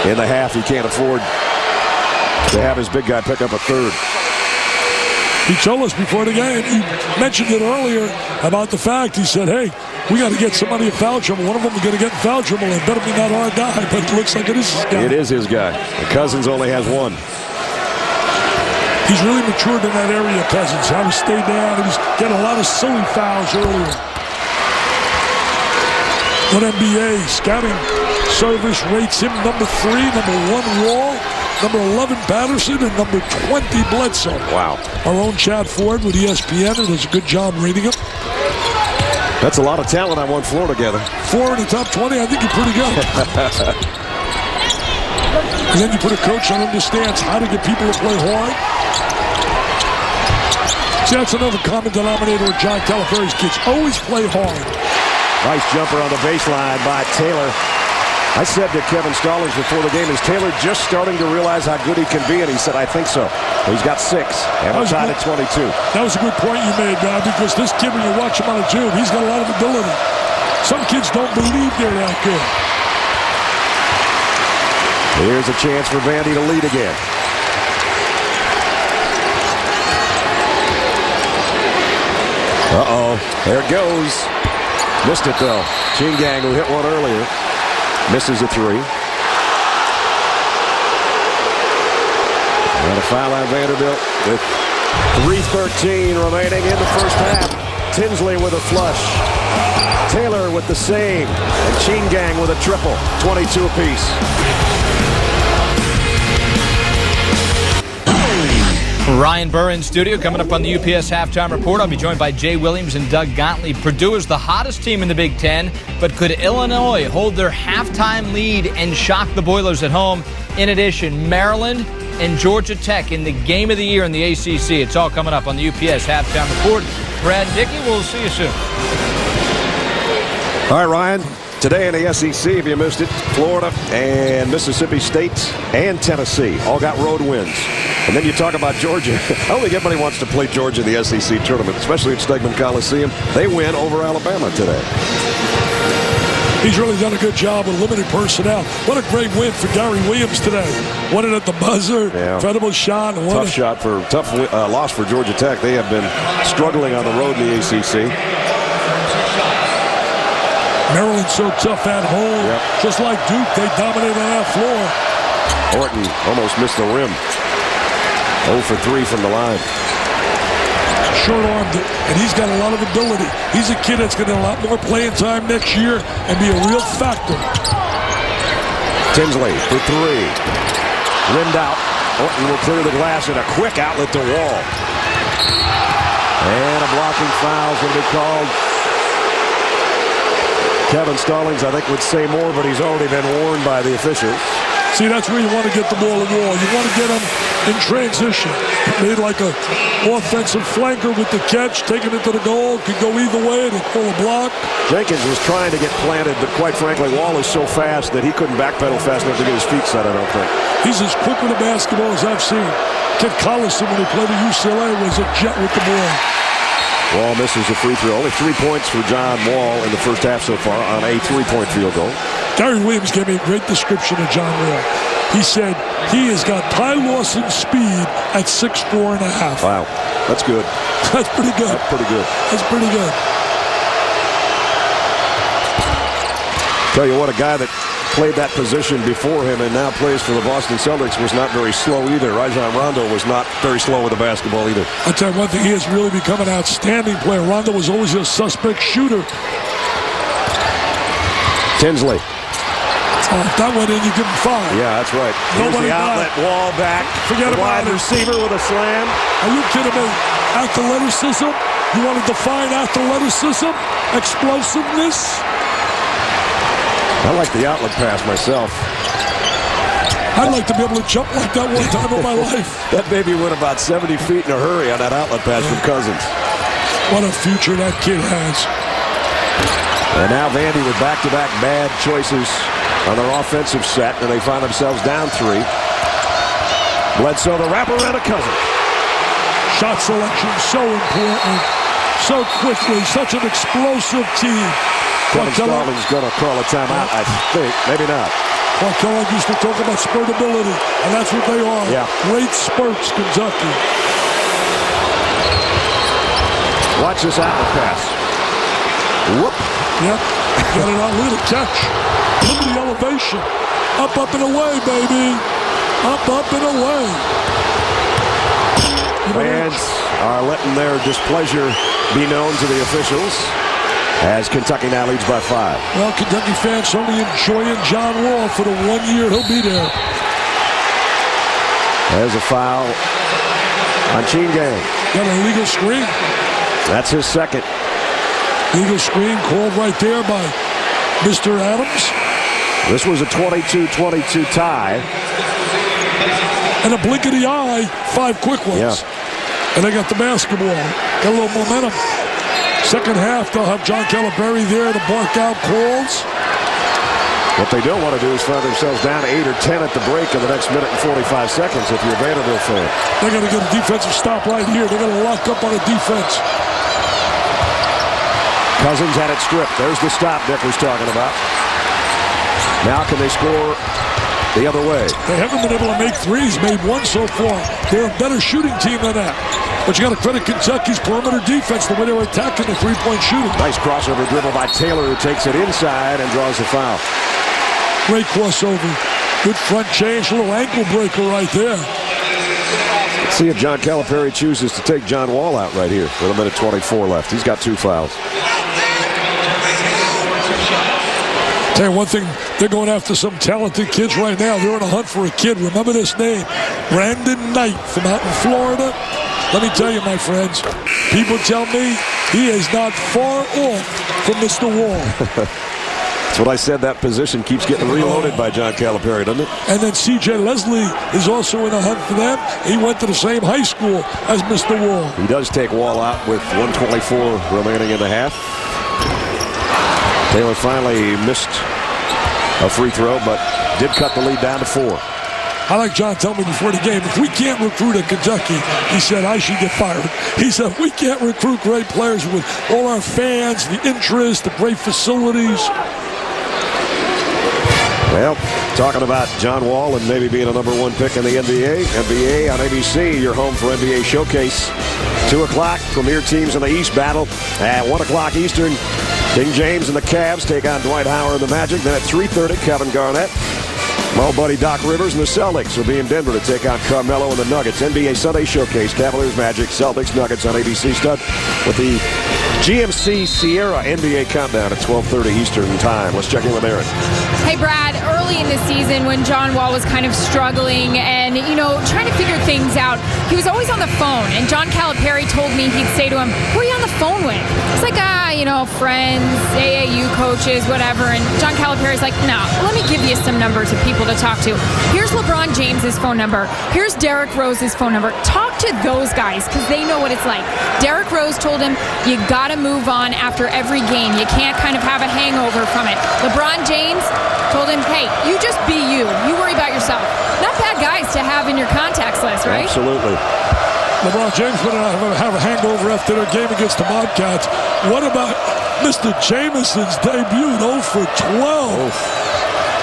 A: in the half, he can't afford to have his big guy pick up a 3rd.
B: He told us before the game, he mentioned it earlier about the fact, he said, hey, we got to get somebody in foul trouble. One of them is going to get in foul trouble. It better be not our guy, but it looks like it is his guy.
A: It is his guy. And Cousins only has 1.
B: He's really matured in that area, Cousins. How he stayed down. He was getting a lot of silly fouls earlier. One NBA scouting service rates him number 3, number 1 Wall, number 11 Patterson, and number 20 Bledsoe.
A: Wow.
B: Our own Chad Ford with ESPN, who does a good job reading him.
A: That's a lot of talent on one floor together.
B: 4 in the top 20, I think you're pretty good. And then you put a coach that understands how to get people to play hard. See, that's another common denominator with John Calipari's kids. Always play hard.
A: Nice jumper on the baseline by Taylor. I said to Kevin Stallings before the game, is Taylor just starting to realize how good he can be? And he said, I think so. He's got 6. And we're tied at 22.
B: That was a good point you made, man, because this kid, when you watch him on a tube, he's got a lot of ability. Some kids don't believe they're that good.
A: Here's a chance for Vandy to lead again. Uh-oh. There it goes. Missed it, though. Chingang, who hit one earlier, misses a 3. And a foul on Vanderbilt with 3:13 remaining in the first half. Tinsley with a flush. Taylor with the same. And Chingang with a triple. 22 apiece.
F: Ryan Burr in studio. Coming up on the UPS Halftime Report, I'll be joined by Jay Williams and Doug Gottlieb. Purdue is the hottest team in the Big Ten, but could Illinois hold their halftime lead and shock the Boilers at home? In addition, Maryland and Georgia Tech in the game of the year in the ACC. It's all coming up on the UPS Halftime Report. Brad and Dickey, we'll see you soon.
A: All right, Ryan. Today in the SEC, if you missed it, Florida and Mississippi State and Tennessee all got road wins. And then you talk about Georgia. I don't think anybody wants to play Georgia in the SEC tournament, especially at Stegman Coliseum. They win over Alabama today.
B: He's really done a good job with limited personnel. What a great win for Gary Williams today. Won it at the buzzer. Yeah. Incredible shot.
A: Tough loss for Georgia Tech. They have been struggling on the road in the ACC.
B: Maryland's so tough at home. Yep. Just like Duke, they dominated on that floor.
A: Orton almost missed the rim. 0 for 3 from the line.
B: Short-armed it, and he's got a lot of ability. He's a kid that's going to get a lot more playing time next year and be a real factor.
A: Tinsley for 3. Rimmed out. Orton will clear the glass and a quick outlet to Wall. And a blocking foul is going to be called. Kevin Stallings, I think, would say more, but he's already been warned by the officials.
B: See, that's where you want to get the ball to Wall. You want to get him in transition. Made like a offensive flanker with the catch, taking it to the goal. Could go either way. They pull a block.
A: Jenkins was trying to get planted, but quite frankly, Wall is so fast that he couldn't backpedal fast enough to get his feet set, I don't think.
B: He's as quick with the basketball as I've seen. Kid Collison, when he played at UCLA, was a jet with the ball.
A: Wall misses a free throw. Only 3 points for John Wall in the first half so far on a 3-point field goal.
B: Gary Williams gave me a great description of John Wall. He said he has got Ty Lawson speed at 6'4.5".
A: Wow, that's good.
B: That's pretty good.
A: That's pretty good.
B: That's pretty good.
A: Tell you what, a guy that played that position before him and now plays for the Boston Celtics was not very slow either. Rajon Rondo was not very slow with the basketball either.
B: I'll tell you one thing, he has really become an outstanding player. Rondo was always a suspect shooter.
A: Tinsley.
B: If that went in, you give him 5.
A: Yeah, that's right. Here's the outlet, Wall back.
B: Forget about
A: wide receiver with a slam.
B: Are you kidding me? Athleticism? You want to define athleticism? Explosiveness?
A: I like the outlet pass myself.
B: I'd like to be able to jump like that one time in my life.
A: That baby went about 70 feet in a hurry on that outlet pass from Cousins.
B: What a future that kid has.
A: And now Vandy with back-to-back bad choices on their offensive set, and they find themselves down 3. Bledsoe the wraparound of Cousins.
B: Shot selection so important, so quickly, such an explosive team.
A: Kevin Stallings going to call a timeout, I think. Maybe not.
B: Well, Kellogg used to talk about spurtability, and that's what they are.
A: Yeah.
B: Great spurts, Kentucky.
A: Watch this outlet pass. Whoop.
B: Yep. Got it on. Look at the catch. Look at the elevation. Up, and away, baby. Up, and away.
A: Fans are letting their displeasure be known to the officials as Kentucky now leads by 5.
B: Well, Kentucky fans certainly enjoying John Wall for the 1 year he'll be there.
A: There's a foul on Chingang.
B: Got an illegal screen.
A: That's his second.
B: Legal screen called right there by Mr. Adams.
A: This was a 22-22 tie.
B: And a blink of the eye, 5 quick ones.
A: Yeah.
B: And they got the basketball. Got a little momentum. Second half, they'll have John Calipari there to bark out calls.
A: What they don't want to do is find themselves down 8 or 10 at the break in the next minute and 45 seconds if you're a Vanderbilt fan.
B: They're going to get a defensive stop right here. They're going to lock up on a defense.
A: Cousins had it stripped. There's the stop Nick was talking about. Now can they score the other way?
B: They haven't been able to make threes. Made one so far. They're a better shooting team than that. But you got to credit Kentucky's perimeter defense, the way they were attacking the three-point shooting.
A: Nice crossover dribble by Taylor, who takes it inside and draws the foul.
B: Great crossover. Good front change. A little ankle breaker right there.
A: Let's see if John Calipari chooses to take John Wall out right here with a minute 24 left. He's got 2 fouls.
B: Tell you one thing, they're going after some talented kids right now. They're on a hunt for a kid. Remember this name, Brandon Knight from out in Florida. Let me tell you, my friends, people tell me he is not far off from Mr. Wall.
A: That's what I said. That position keeps getting reloaded by John Calipari, doesn't it?
B: And then C.J. Leslie is also in a hunt for them. He went to the same high school as Mr. Wall.
A: He does take Wall out with 1:24 remaining in the half. Taylor finally missed a free throw, but did cut the lead down to 4.
B: I like John telling me before the game, if we can't recruit at Kentucky, he said, I should get fired. He said, if we can't recruit great players with all our fans, the interest, the great facilities.
A: Well, talking about John Wall and maybe being a #1 pick in the NBA. NBA on ABC, your home for NBA Showcase. 2 o'clock, premier teams in the East battle. At 1 o'clock Eastern, King James and the Cavs take on Dwight Howard and the Magic. Then at 3:30, Kevin Garnett, my old buddy Doc Rivers, and the Celtics will be in Denver to take on Carmelo and the Nuggets. NBA Sunday Showcase, Cavaliers, Magic, Celtics, Nuggets on ABC Stud with the GMC Sierra NBA Countdown at 12:30 Eastern Time. Let's check in with Aaron.
C: Hey, Brad, early in the season when John Wall was kind of struggling and, trying to figure things out, he was always on the phone. And John Calipari told me he'd say to him, who are you on the phone with? It's like, friends, AAU coaches, whatever. And John Calipari's like, no, let me give you some numbers of people to talk to. Here's LeBron James's phone number. Here's Derrick Rose's phone number. Talk to those guys because they know what it's like. Derrick Rose told him, you got to move on after every game. You can't kind of have a hangover from it. LeBron James told him, hey, you just be you. You worry about yourself. Not bad guys to have in your contacts list, right?
A: Absolutely.
B: LeBron James would have a hangover after their game against the Bobcats. What about Mr. Jameson's debut, 0 for 12?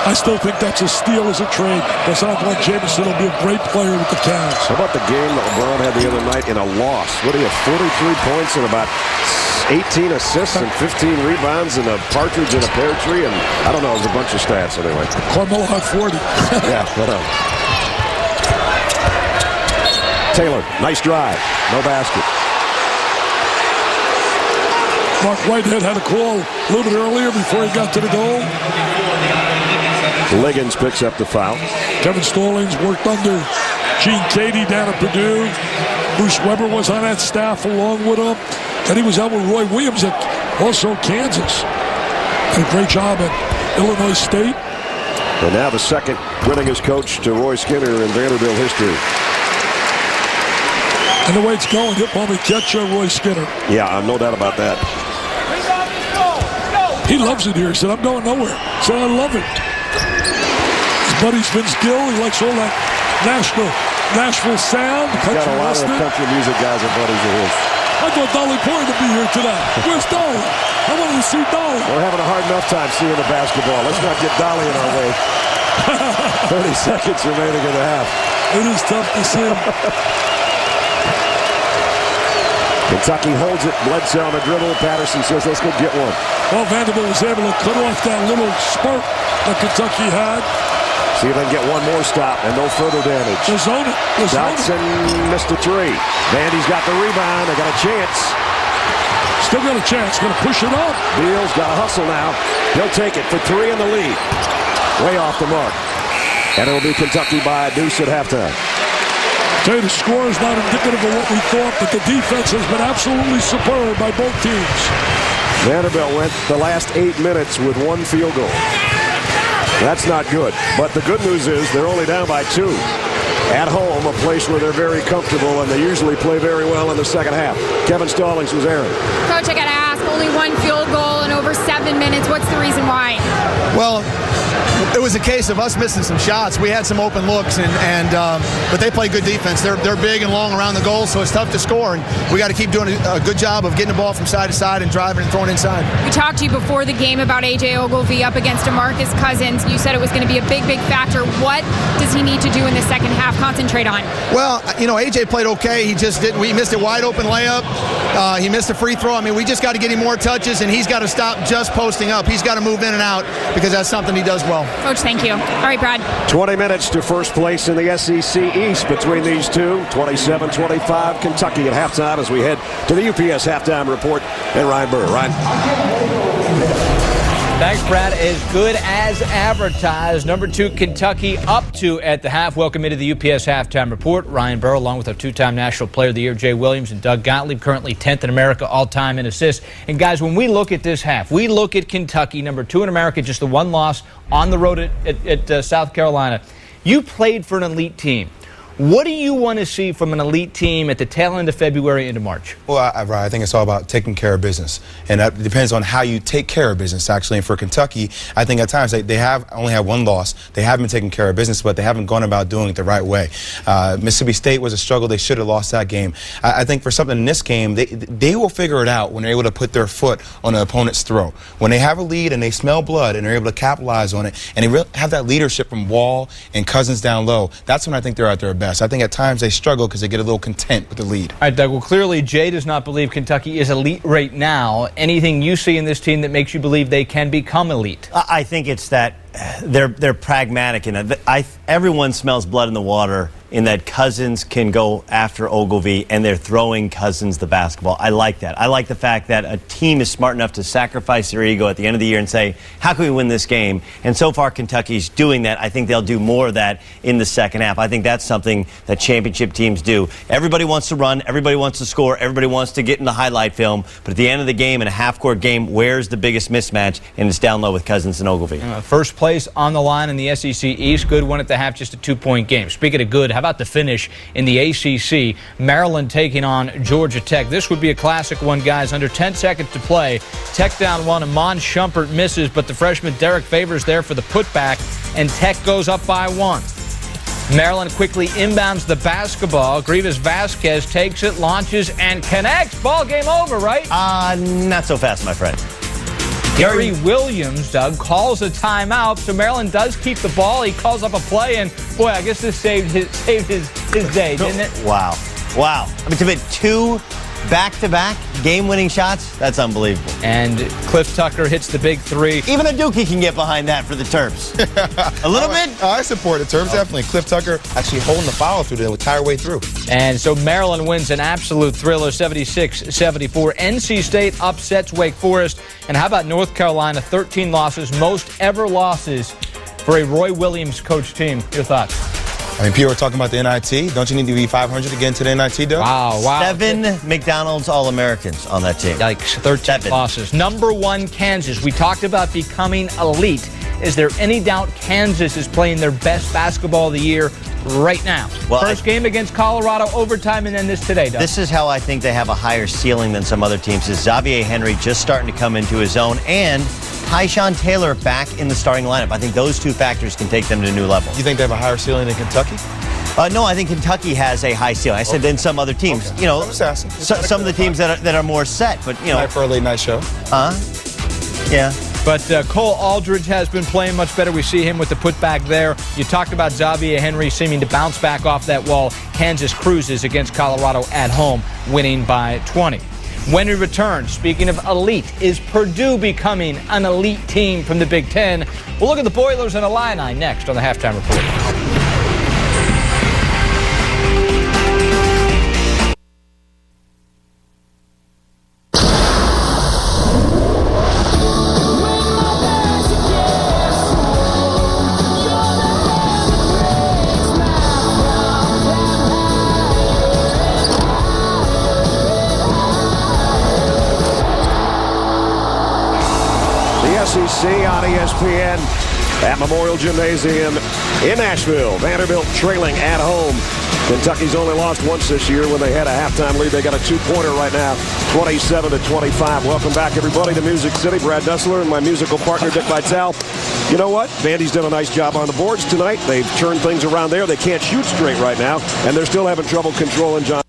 B: I still think that's a steal as a trade. Because Antoine Jameson will be a great player with the Cavs.
A: How about the game that LeBron had the other night in a loss? What do you have, 43 points and about 18 assists and 15 rebounds and a partridge in a pear tree? And I don't know, it was a bunch of stats anyway.
B: Carmelo had 40.
A: Yeah, whatever. Taylor, nice drive. No basket.
B: Mark Whitehead had a call a little bit earlier before he got to the goal.
A: Liggins picks up the foul.
B: Kevin Stallings worked under Gene Cady down at Purdue. Bruce Weber was on that staff along with him. And he was out with Roy Williams at also Kansas. Did a great job at Illinois State.
A: And now the second winningest coach to Roy Skinner in Vanderbilt history.
B: And the way it's going, he'll probably catch Roy Skinner.
A: Yeah, no doubt about that.
B: He loves it here. He said, I'm going nowhere. He said, I love it. His buddy's Vince Gill. He likes all that Nashville sound.
A: He's got a lot of country music guys and buddies of his.
B: I thought Dolly Parton would be here today. Where's Dolly? I wanted to see Dolly.
A: We're having a hard enough time seeing the basketball. Let's not get Dolly in our way. 30 seconds remaining in the half.
B: It is tough to see him.
A: Kentucky holds it. Bledsoe on the dribble. Patterson says, let's go get one.
B: Well, Vanderbilt was able to cut off that little spurt that Kentucky had.
A: See if they can get one more stop and no further damage. Dotson missed a three. Vandy's got the rebound. They got a chance.
B: Still got a chance. Going to push it up.
A: Beal's got to hustle now. He'll take it for 3 in the lead. Way off the mark. And it'll be Kentucky by a deuce at halftime.
B: Tell you, the score is not indicative of what we thought, but the defense has been absolutely superb by both teams.
A: Vanderbilt went the last 8 minutes with 1 field goal. That's not good. But the good news is they're only down by 2. At home, a place where they're very comfortable, and they usually play very well in the second half. Kevin Stallings was Aaron.
C: Coach, I got to ask, only 1 field goal in over 7 minutes. What's the reason why?
G: Well, it was a case of us missing some shots. We had some open looks, but they play good defense. They're big and long around the goal, so it's tough to score. And we got to keep doing a good job of getting the ball from side to side and driving and throwing inside.
C: We talked to you before the game about A.J. Ogilvy up against DeMarcus Cousins. You said it was going to be a big, big factor. What does he need to do in the second half? Concentrate on?
G: Well, A.J. played okay. He just didn't. We missed a wide open layup. He missed a free throw. I mean, we just got to get him more touches, and he's got to stop just posting up. He's got to move in and out because that's something he does well.
C: Coach, thank you. All right, Brad.
A: 20 minutes to first place in the SEC East between these two. 27-25 Kentucky at halftime as we head to the UPS halftime report and Ryan Burr. Ryan.
F: Thanks, Brad. As good as advertised. Number 2, Kentucky up 2 at the half. Welcome into the UPS halftime report. Ryan Burr, along with our 2-time National Player of the Year, Jay Williams, and Doug Gottlieb, currently 10th in America all-time in assists. And, guys, when we look at this half, we look at Kentucky, number 2 in America, just the 1 loss on the road at South Carolina. You played for an elite team. What do you want to see from an elite team at the tail end of February into March?
H: Well, I think it's all about taking care of business. And that depends on how you take care of business, actually. And for Kentucky, I think at times they have only had 1 loss. They have been taking care of business, but they haven't gone about doing it the right way. Mississippi State was a struggle. They should have lost that game. I think for something in this game, they will figure it out when they're able to put their foot on the opponent's throat. When they have a lead and they smell blood and they're able to capitalize on it, and they really have that leadership from Wall and Cousins down low, that's when I think they're at their best. I think at times they struggle because they get a little content with the lead.
F: All right, Doug. Well, clearly Jay does not believe Kentucky is elite right now. Anything you see in this team that makes you believe they can become elite?
I: I think it's that they're pragmatic in it. Everyone smells blood in the water in that Cousins can go after Ogilvy and they're throwing Cousins the basketball. I like that. I like the fact that a team is smart enough to sacrifice their ego at the end of the year and say, how can we win this game? And so far Kentucky's doing that. I think they'll do more of that in the second half. I think that's something that championship teams do. Everybody wants to run, everybody wants to score, everybody wants to get in the highlight film, but at the end of the game, in a half-court game, where's the biggest mismatch? And it's down low with Cousins and Ogilvy.
F: First place on the line in the SEC East. Good one at the half, just a 2-point game. Speaking of good, how about the finish in the ACC? Maryland taking on Georgia Tech. This would be a classic one, guys. Under 10 seconds to play. Tech down 1. Amon Shumpert misses, but the freshman Derek Favors there for the putback, and Tech goes up by 1. Maryland quickly inbounds the basketball. Grievous Vasquez takes it, launches, and connects. Ball game over, right?
I: Not so fast, my friend.
F: Gary Williams, Doug, calls a timeout, so Maryland does keep the ball. He calls up a play, and boy, I guess this saved his day, didn't it?
I: Wow. I mean, to hit 2 back-to-back game-winning shots, that's unbelievable.
F: And Cliff Tucker hits the big 3.
I: Even a Dookie can get behind that for the Terps. A little bit?
H: I support the Terps, definitely. Cliff Tucker actually holding the foul through the entire way through.
F: And so Maryland wins an absolute thriller, 76-74. NC State upsets Wake Forest. And how about North Carolina, 13 losses, most ever losses for a Roy Williams coach team. Your thoughts?
H: I mean, people are talking about the NIT. Don't you need to be 500 to get into the NIT, Doug?
F: Wow.
I: 7 McDonald's All-Americans on that team.
F: Yikes, 13 losses. Number 1, Kansas. We talked about becoming elite. Is there any doubt Kansas is playing their best basketball of the year right now? Well, first game against Colorado, overtime, and then this today, Doug.
I: This is how I think they have a higher ceiling than some other teams. Is Xavier Henry just starting to come into his own, and Tyshawn Taylor back in the starting lineup. I think those 2 factors can take them to a new level.
H: You think they have a higher ceiling than Kentucky?
I: No, I think Kentucky has a high ceiling. I said than some other teams.
H: Okay.
I: You know,
H: I'm just asking.
I: Some of the teams that are more set. But you know,
H: night for a late night show.
I: Yeah.
F: But Cole Aldridge has been playing much better. We see him with the putback there. You talked about Xavier Henry seeming to bounce back off that wall. Kansas cruises against Colorado at home, winning by 20. When we return, speaking of elite, is Purdue becoming an elite team from the Big Ten? We'll look at the Boilers and Illini next on the Halftime Report.
A: SEC on ESPN at Memorial Gymnasium in Nashville. Vanderbilt trailing at home. Kentucky's only lost once this year when they had a halftime lead. They got a 2-pointer right now, 27-25. Welcome back, everybody, to Music City. Brad Dussler and my musical partner, Dick Vitale. You know what? Vandy's done a nice job on the boards tonight. They've turned things around there. They can't shoot straight right now, and they're still having trouble controlling John.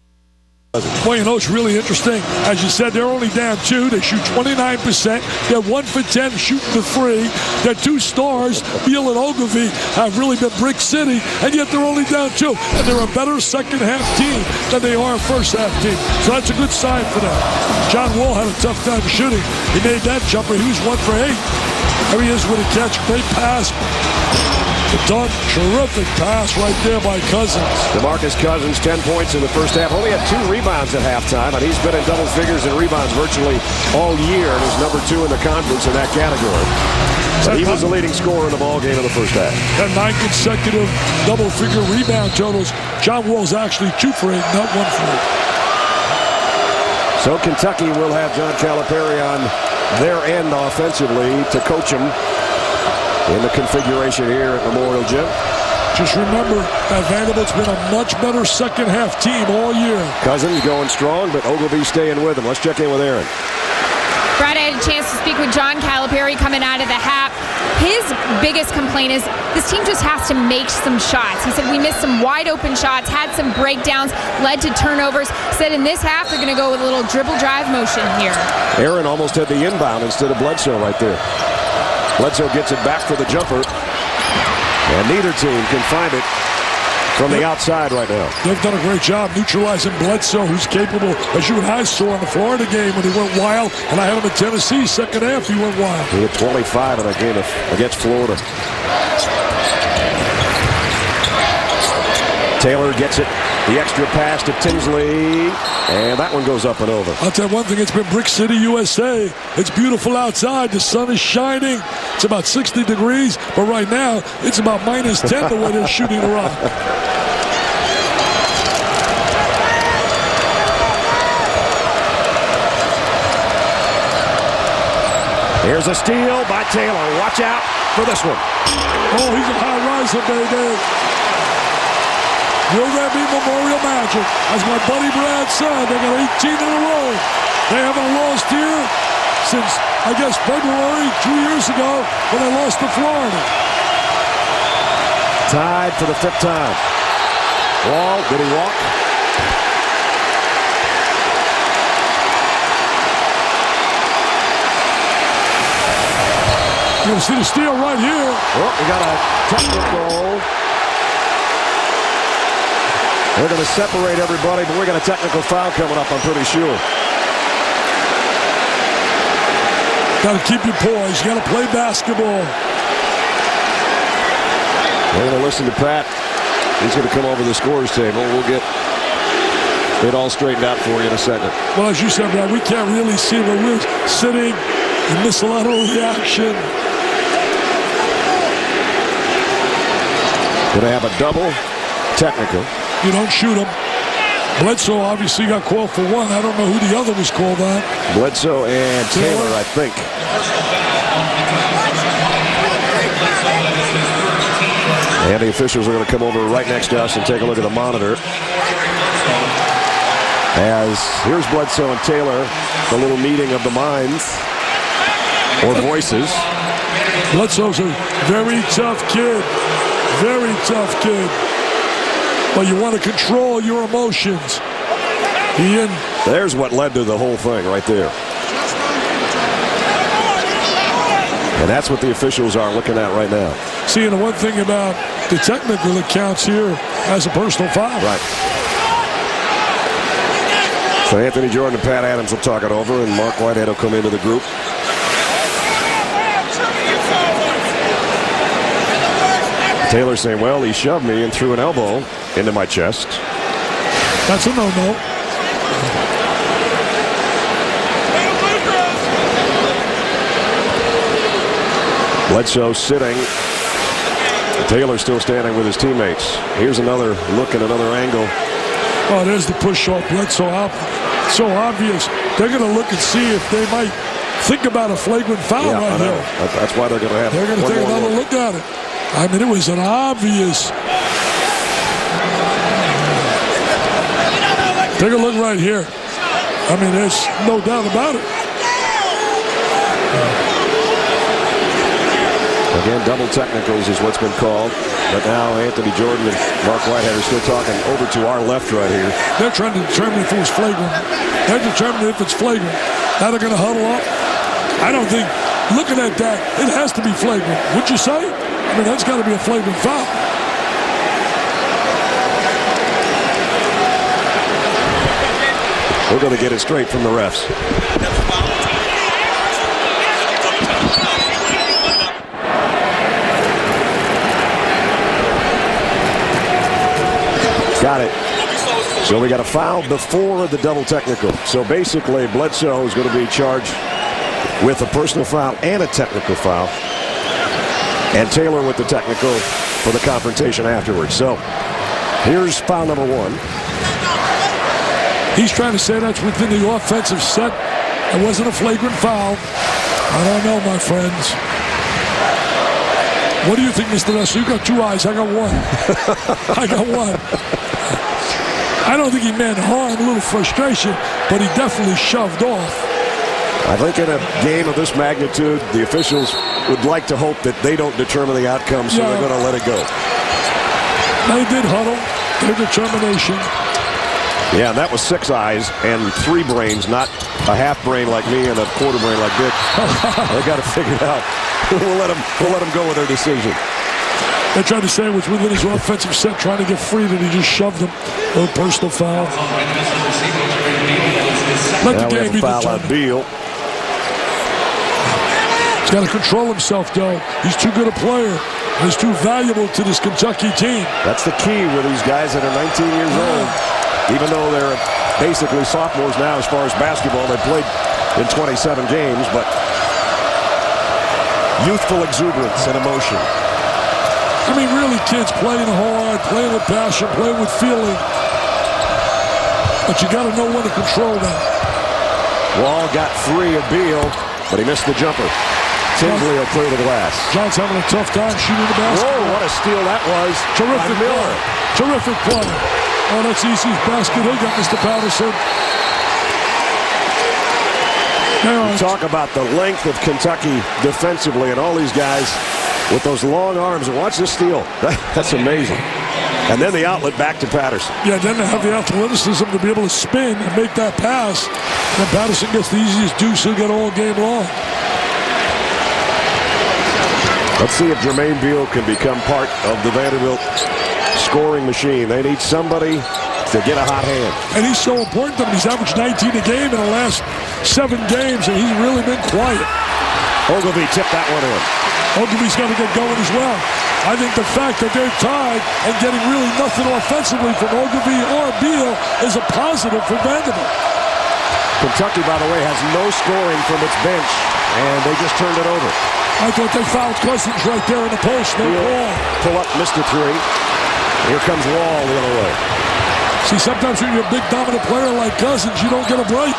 B: Well, you know, it's really interesting. As you said, they're only down 2. They shoot 29%. They're 1 for 10 shooting the 3. Their 2 stars, Beal and Ogilvie, have really been Brick City, and yet they're only down 2. And they're a better second-half team than they are a first-half team. So that's a good sign for them. John Wall had a tough time shooting. He made that jumper. He was 1 for 8. There he is with a catch. Great pass. Done. Terrific pass right there by Cousins.
A: DeMarcus Cousins, 10 points in the first half. Only had 2 rebounds at halftime, and he's been in double figures in rebounds virtually all year, and is number 2 in the conference in that category. But he was the leading scorer in the ballgame in the first half.
B: Had 9 consecutive double-figure rebound totals. John Wall's actually 2 for 8, not 1 for 8.
A: So Kentucky will have John Calipari on their end offensively to coach him in the configuration here at Memorial Gym.
B: Just remember that Vanderbilt's been a much better second-half team all year.
A: Cousins going strong, but Ogilvie staying with him. Let's check in with Aaron.
C: Brad, I had a chance to speak with John Calipari coming out of the half. His biggest complaint is this team just has to make some shots. He said we missed some wide-open shots, had some breakdowns, led to turnovers. Said in this half they're going to go with a little dribble drive motion here.
A: Aaron almost had the inbound instead of Bledsoe right there. Bledsoe gets it back for the jumper, and neither team can find it from the outside right now.
B: They've done a great job neutralizing Bledsoe, who's capable, as you and I saw in the Florida game when he went wild, and I had him in Tennessee, second half he went wild.
A: He had 25 in a game against Florida. Taylor gets it. The extra pass to Tinsley, and that one goes up and over.
B: I'll tell you one thing, it's been Brick City, USA. It's beautiful outside. The sun is shining. It's about 60 degrees, but right now it's about minus 10 the way they're shooting the rock.
A: Here's a steal by Taylor. Watch out for this one.
B: Oh, he's a high riser, baby. Will there be Memorial Magic? As my buddy Brad said, they got 18 in a row. They haven't lost here since, I guess, February 2 years ago when they lost to Florida.
A: Tied for the 5th time. Wall, did he walk?
B: You'll see the steal right here.
A: Well, we got a technical. They're going to separate everybody, but we got a technical foul coming up, I'm pretty sure.
B: Got to keep your poise. You got to play basketball.
A: We're going to listen to Pat. He's going to come over the scores table. We'll get it all straightened out for you in a second.
B: Well, as you said, Brad, we can't really see, but we're sitting and miss a lot of reaction.
A: Going to have a double technical.
B: You don't shoot him. Bledsoe obviously got called for 1. I don't know who the other was called on.
A: Bledsoe and Taylor, I think. And the officials are going to come over right next to us and take a look at the monitor. As here's Bledsoe and Taylor, the little meeting of the minds or voices.
B: Bledsoe's a very tough kid. Very tough kid. But you want to control your emotions.
A: There's what led to the whole thing right there. And that's what the officials are looking at right now.
B: See, and the one thing about the technical that counts here as a personal foul.
A: Right. So Anthony Jordan and Pat Adams will talk it over, and Mark Whitehead will come into the group. Taylor saying, well, he shoved me and threw an elbow into my chest.
B: That's a no-no.
A: Bledsoe sitting. Taylor still standing with his teammates. Here's another look at another angle.
B: Oh, there's the push off Bledsoe out. So obvious. They're going to look and see if they might Think about a flagrant foul right here.
A: That's why they're going to have.
B: They're going to take another look at it. I mean, it was an obvious. Take a look right here. I mean, there's no doubt about it.
A: Again, double technicals is what's been called. But now Anthony Jordan and Mark Whitehead are still talking over to our left right here.
B: They're trying to determine if it was flagrant. They're determining if it's flagrant. Now they're going to huddle up. I don't think, looking at that, it has to be flagrant. Would you say? I mean, that's got to be a flagrant foul.
A: We're going to get it straight from the refs. Got it. So we got a foul before the double technical. So basically, Bledsoe is going to be charged with a personal foul and a technical foul. And Taylor with the technical for the confrontation afterwards. So here's foul number 1.
B: He's trying to say that's within the offensive set. It wasn't a flagrant foul. I don't know, my friends. What do you think, Mr. Russell? You got 2 eyes. I got 1. I got 1. I don't think he meant harm, a little frustration, but he definitely shoved off.
A: I think in a game of this magnitude, the officials would like to hope that they don't determine the outcome, so they're going to let it go.
B: They did huddle, their determination.
A: Yeah, that was 6 eyes and 3 brains, not a half brain like me and a quarter brain like Dick. They got to figure it out. We'll let them go with their decision.
B: They tried to say it was within his offensive set, trying to get free, that he just shoved him. No personal foul. Let the game be
A: foul on Beal.
B: He's got to control himself, though. He's too good a player. He's too valuable to this Kentucky team.
A: That's the key with these guys that are 19 years old. Even though they're basically sophomores now as far as basketball, they played in 27 games, but youthful exuberance and emotion.
B: I mean, really, kids playing hard, playing with passion, playing with feeling. But you got to know when to control that.
A: Wall got free of Beal, but he missed the jumper. Tinsley will clear the glass.
B: John's having a tough time shooting the basketball.
A: Whoa, what a steal that was.
B: Terrific play. Terrific play. Oh, that's EC's basket. He got Mr. Patterson.
A: You talk about the length of Kentucky defensively and all these guys with those long arms. And watch this steal. That's amazing. And then the outlet back to Patterson.
B: Yeah, then they have the athleticism to be able to spin and make that pass. And Patterson gets the easiest deuce he'll get all game long.
A: Let's see if Jermaine Beal can become part of the Vanderbilt scoring machine. They need somebody to get a hot hand.
B: And he's so important to them. He's averaged 19 a game in the last 7 games, and he's really been quiet.
A: Ogilvie tipped that one in.
B: Ogilvie's got to get going as well. I think the fact that they're tied and getting really nothing offensively from Ogilvie or Beal is a positive for Vanderbilt.
A: Kentucky, by the way, has no scoring from its bench, and they just turned it over.
B: I thought they fouled Cousins right there in the post. No ball.
A: Pull up, Mr. 3. Here comes Wall the other way.
B: See, sometimes when you're a big dominant player like Cousins, you don't get a break.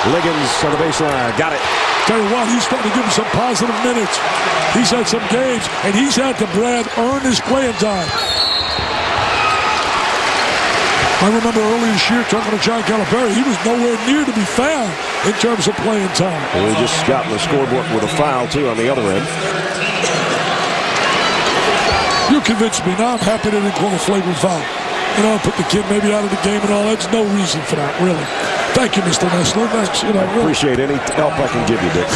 A: Liggins on the baseline. Got it.
B: Tell you what, he's starting to give him some positive minutes. He's had some games, and he's had to, Brad, earn his playing time. I remember earlier this year talking to John Calipari. He was nowhere near to be found in terms of playing time.
A: And we just got in the scorebook with a foul, too, on the other end.
B: You convinced me. Now I'm happy they didn't call a flagrant foul. You know, put the kid maybe out of the game and all. That's no reason for that, really. Thank you, Mr. Nessler. Thanks. You know, really.
A: Appreciate any help I can give you, Dick.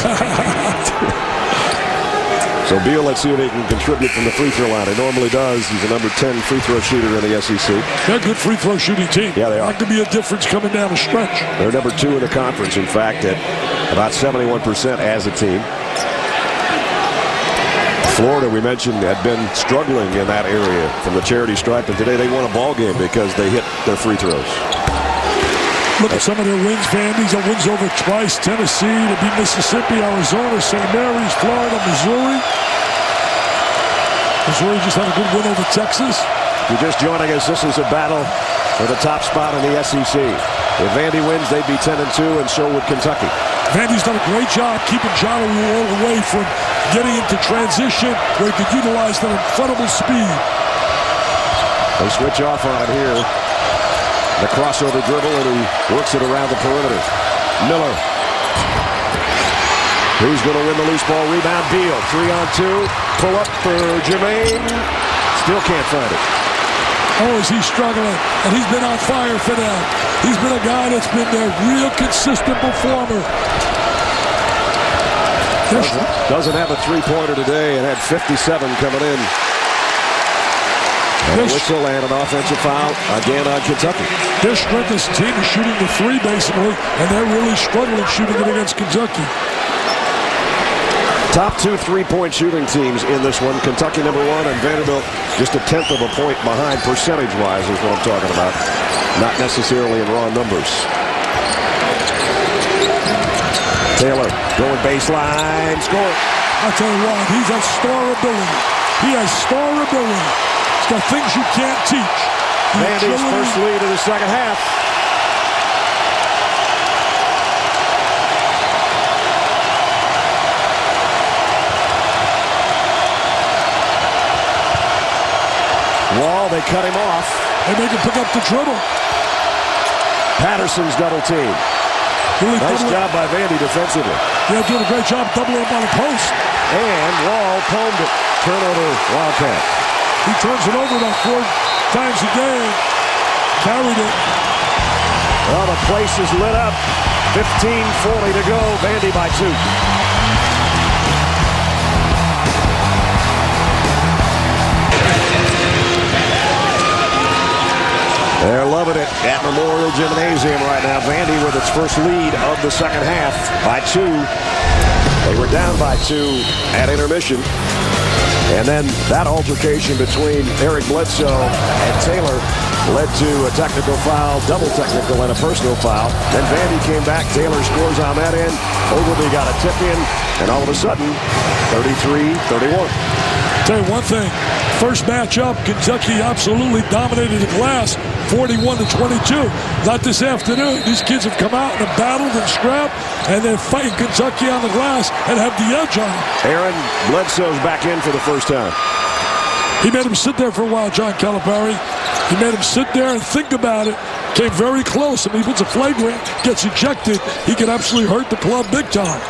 A: So Beal, let's see if he can contribute from the free throw line. He normally does. He's a number 10 free throw shooter in the SEC.
B: They're a good free throw shooting team.
A: Yeah, they are.
B: That could be a difference coming down the stretch.
A: They're number 2 in the conference, in fact, at about 71% as a team. Florida, we mentioned, had been struggling in that area from the charity stripe, and today they won a ball game because they hit their free throws.
B: Look at some of their wins, Vandy's. That wins over twice. Tennessee, to beat Mississippi, Arizona, St. Mary's, Florida, Missouri. Missouri just had a good win over Texas.
A: If you're just joining us, this is a battle for the top spot in the SEC. If Vandy wins, they'd be 10-2, and so would Kentucky.
B: Vandy's done a great job keeping John O'Wall away from getting into transition where he could utilize that incredible speed.
A: They switch off on it here. The crossover dribble, and he works it around the perimeter. Miller. Who's going to win the loose ball rebound? Beal. 3-on-2. Pull up for Jermaine. Still can't find it.
B: Oh, is he struggling? And he's been on fire for them. He's been a guy that's been their real consistent performer.
A: Doesn't have a three-pointer today and had 57 coming in. And a whistle and an offensive foul again on Kentucky.
B: Their strength as a team is shooting the three, basically, and they're really struggling shooting it against Kentucky.
A: Top two three-point shooting teams in this one. Kentucky #1 and Vanderbilt just a tenth of a point behind percentage-wise is what I'm talking about. Not necessarily in raw numbers. Taylor going baseline, score.
B: I tell you what, he's a star ability. He has star ability. He's got things you can't teach.
A: Vandy's first lead of the second half. Wall, they cut him off.
B: They make him pick up the dribble.
A: Patterson's double team.
B: Really
A: nice job by Vandy defensively.
B: Yeah, doing a great job doubling up on the post.
A: And Wall palmed it. Turnover, Wildcat.
B: He turns it over about 4 times a game. Carried it.
A: Well, the place is lit up. 15:40 to go. Vandy by 2. They're loving it at Memorial Gymnasium right now. Vandy with its first lead of the second half by 2. They were down by 2 at intermission. And then that altercation between Eric Bledsoe and Taylor led to a technical foul, double technical, and a personal foul. Then Vandy came back. Taylor scores on that end. Ogilvy got a tip in. And all of a sudden, 33-31.
B: Tell you one thing. First matchup, Kentucky absolutely dominated the glass, 41-22. Not this afternoon. These kids have come out and have battled and scrapped, and they're fighting Kentucky on the glass and have the edge on them.
A: Aaron Bledsoe's back in for the first time.
B: He made him sit there for a while, John Calipari. He made him sit there and think about it. Came very close. I mean, if it's a flagrant, gets ejected, he could absolutely hurt the club big time.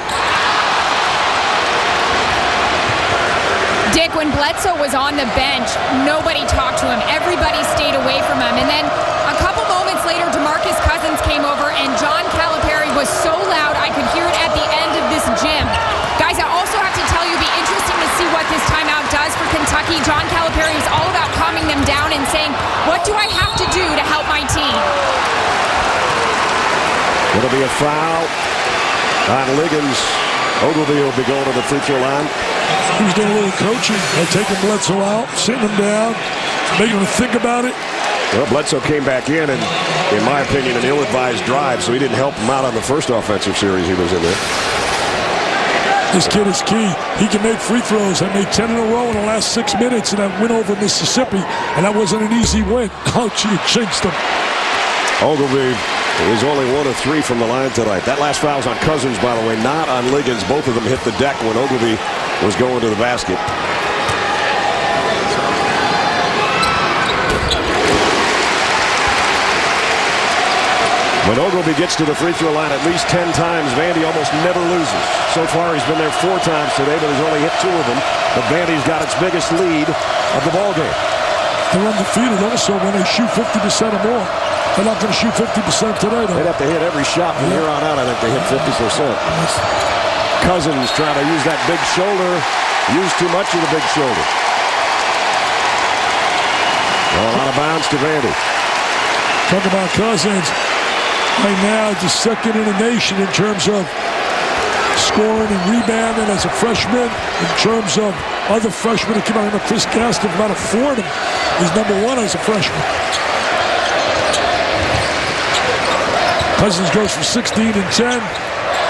C: Dick, when Bledsoe was on the bench, nobody talked to him. Everybody stayed away from him. And then a couple moments later, DeMarcus Cousins came over, and John Calipari was so loud I could hear it at the end of this gym. Guys, I also have to tell you, it'll be interesting to see what this timeout does for Kentucky. John Calipari is all about calming them down and saying, what do I have to do to help my team?
A: It'll be a foul on Liggins. Ogilvy will be going to the free throw line.
B: He was doing a little coaching. They're taking Bledsoe out, sitting him down, making him think about it.
A: Well, Bledsoe came back in, and in my opinion, an ill-advised drive, so he didn't help him out on the first offensive series he was in there.
B: This kid is key. He can make free throws. I made 10 in a row in the last 6 minutes in that win over Mississippi, and that wasn't an easy win. Oh, gee, it jinxed him.
A: Ogilvy is only 1 of 3 from the line tonight. That last foul's on Cousins, by the way, not on Liggins. Both of them hit the deck when Ogilvy was going to the basket. When Ogilvy gets to the free throw line at least 10 times, Vandy almost never loses. So far, he's been there 4 times today, but he's only hit 2 of them. But Vandy's got its biggest lead of the ballgame.
B: They're undefeated also when they shoot 50% or more. They're not going to shoot 50% today, though.
A: They'd have to hit every shot from here on out. I think they hit 50%. Cousins trying to use that big shoulder. Used too much of the big shoulder. Well, out of bounds to Vandy.
B: Talk about Cousins. Right now, the second in the nation in terms of scoring and rebounding as a freshman. In terms of other freshmen that came out, Chris Gaston, about a Fordham. He's #1 as a freshman. Cousins goes from 16 and 10.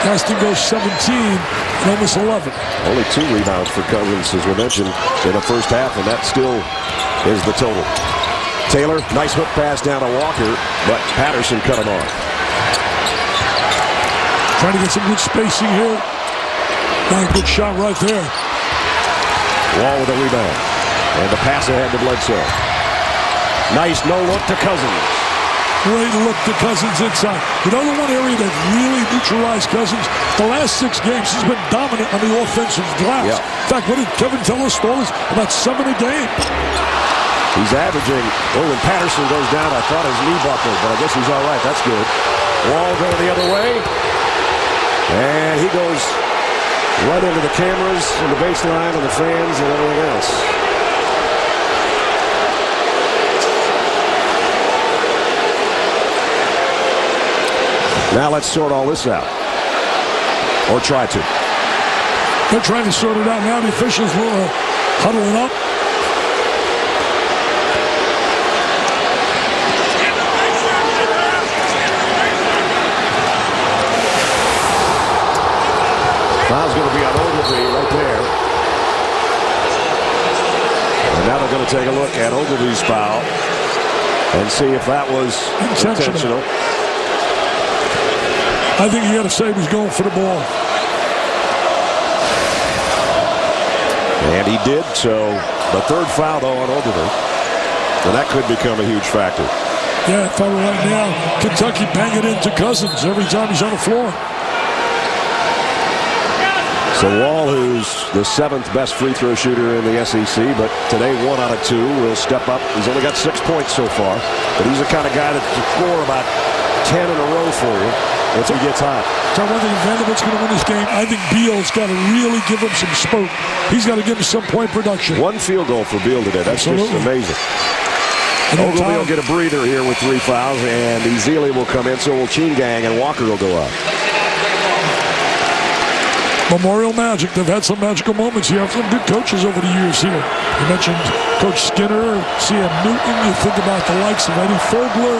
B: Gaston goes 17 and almost 11.
A: Only 2 rebounds for Cousins, as we mentioned, in the first half, and that still is the total. Taylor, nice hook pass down to Walker, but Patterson cut him off.
B: Trying to get some good spacing here. Not a good shot right there.
A: Wall with a rebound. And the pass ahead to Bledsoe. Nice no-look to Cousins.
B: Great look to Cousins inside. You know the one area that really neutralized Cousins? The last 6 games, he's been dominant on the offensive glass.
A: Yeah.
B: In fact, what did Kevin tell us? About 7 a game.
A: He's averaging. Oh, when Patterson goes down, I thought his knee buckled, but I guess he's all right. That's good. Wall going the other way. And he goes right into the cameras and the baseline and the fans and everything else. Now let's sort all this out. Or try to.
B: They're trying to sort it out now. The officials will huddling up.
A: Foul's going to be on Ogilvie right there. And now they're going to take a look at Ogilvie's foul and see if that was intentional.
B: I think you got to say he was going for the ball.
A: And he did, so the 3rd foul, though, on Ogilvie. And that could become a huge factor.
B: Yeah, if I were right now, Kentucky bang it into Cousins every time he's on the floor.
A: So Wall, who's the 7th best free throw shooter in the SEC, but today 1 out of 2 will step up. He's only got 6 points so far, but he's the kind of guy that can score about 10 in a row for you if he gets hot.
B: So I think Vanderbilt's going to win this game. I think Beal's got to really give him some spurt. He's got to give him some point production.
A: 1 field goal for Beal today. That's just amazing. Ogilvie will get a breather here with 3 fouls, and Ezeli will come in, so will Chingang, and Walker will go out.
B: Memorial Magic. They've had some magical moments here. Some good coaches over the years here. You mentioned Coach Skinner, C.M. Newton. You think about the likes of Eddie Fogler.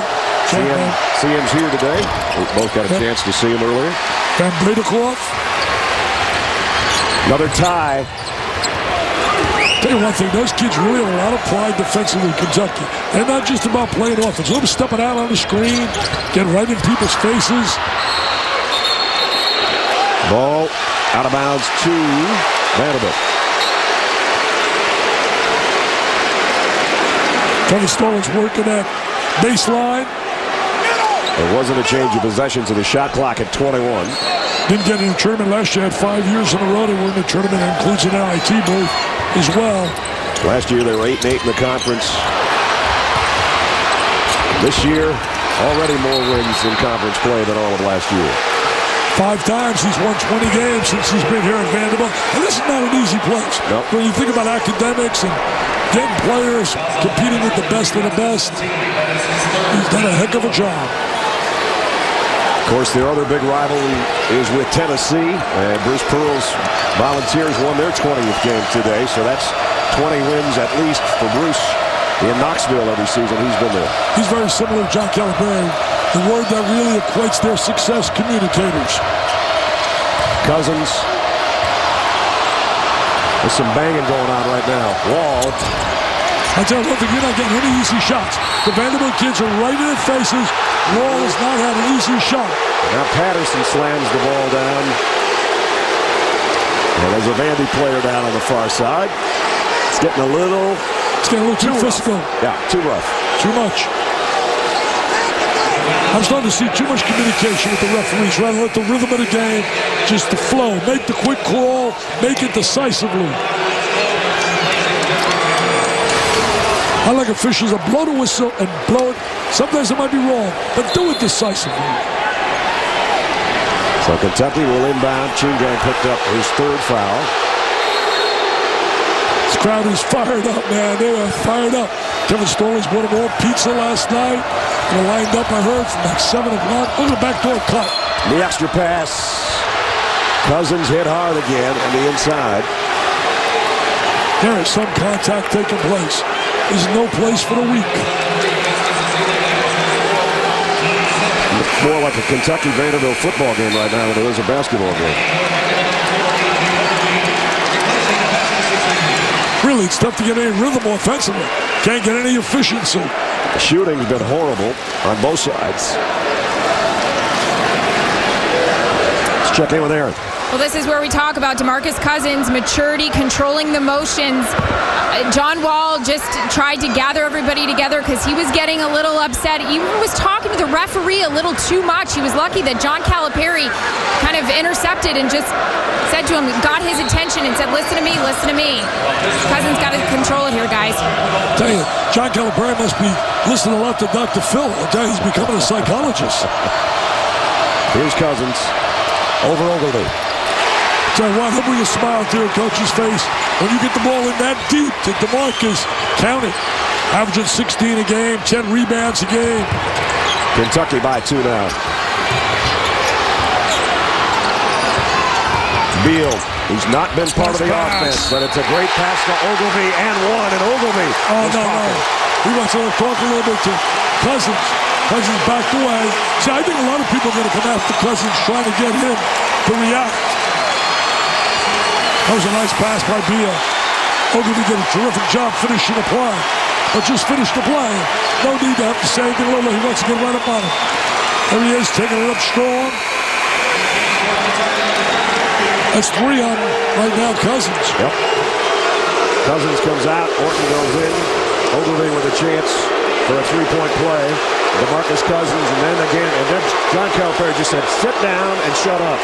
A: CM's here today. We both got a chance to see him earlier.
B: Van Bredekloff.
A: Another tie.
B: Tell you one thing, those kids really have a lot of pride defensively in Kentucky. They're not just about playing offense. They're stepping out on the screen, getting right in people's faces.
A: Ball out of bounds to Vanderbilt.
B: Kevin Stoll's working that baseline.
A: There wasn't a change of possession to the shot clock at 21.
B: Didn't get in the tournament last year. Had 5 years in a row they were in the tournament. That includes an NIT berth as well.
A: Last year they were 8-8 in the conference. This year, already more wins in conference play than all of last year.
B: 5 times he's won 20 games since he's been here at Vanderbilt. And this is not an easy place.
A: Nope.
B: When you think about academics and getting players, competing with the best of the best, he's done a heck of a job.
A: Of course, their other big rivalry is with Tennessee. And Bruce Pearl's Volunteers won their 20th game today. So that's 20 wins at least for Bruce in Knoxville every season he's been there.
B: He's very similar to John Calipari. The word that really equates their success, communicators.
A: Cousins. There's some banging going on right now. Wall.
B: I tell you one thing, you're not getting any easy shots. The Vanderbilt kids are right in their faces. Wall has not had an easy shot.
A: Now Patterson slams the ball down. And there's a Vandy player down on the far side. It's getting a little
B: too physical.
A: Yeah, too rough.
B: Too much. I'm starting to see too much communication with the referees. Rather let the rhythm of the game just to flow. Make the quick call. Make it decisively. I like officials that blow the whistle and blow it. Sometimes it might be wrong, but do it decisively.
A: So Kentucky will inbound. Chingang picked up his 3rd foul.
B: This crowd is fired up, man. They are fired up. Kevin Stoll's bought them all pizza last night. They're lined up, I heard, from like 7 o'clock. Look at the backdoor cut.
A: The extra pass. Cousins hit hard again on the inside.
B: There is some contact taking place. There's no place for the weak.
A: More like a Kentucky-Vanderbilt football game right now than it is a basketball game.
B: Really, it's tough to get any rhythm offensively. Can't get any efficiency.
A: The shooting's been horrible on both sides. check in with Aaron.
C: Well, this is where we talk about DeMarcus Cousins' maturity, controlling the motions. John Wall just tried to gather everybody together because he was getting a little upset. He was talking to the referee a little too much. He was lucky that John Calipari kind of intercepted and just said to him, got his attention and said, listen to me, listen to me. Cousins got to control it here, guys.
B: I'll tell you, John Calipari must be listening a lot to Dr. Phil. I'll tell you, he's becoming a psychologist.
A: Here's Cousins over Ogilvy.
B: Tell you what, he'll bring a smile to your coach's face when you get the ball in that deep to DeMarcus. Count it. Averaging 16 a game, 10 rebounds a game.
A: Kentucky by 2 now. Beal, he's not been part of the offense, but it's a great pass to Ogilvy and Ogilvy.
B: Oh, no. He wants to talk a little bit to Cousins. Cousins backed away. See, I think a lot of people are going to come after Cousins trying to get him to react. That was a nice pass by Beal. Ogilvy did a terrific job finishing the play. But just finish the play. No need to have to say anything. He wants to get right up on him. There he is, taking it up strong. That's 3 on right now, Cousins.
A: Yep. Cousins comes out. Orton goes in. Ogilvy with a chance for a 3-point play. DeMarcus Cousins, and then John Calipari just said, sit down and shut up.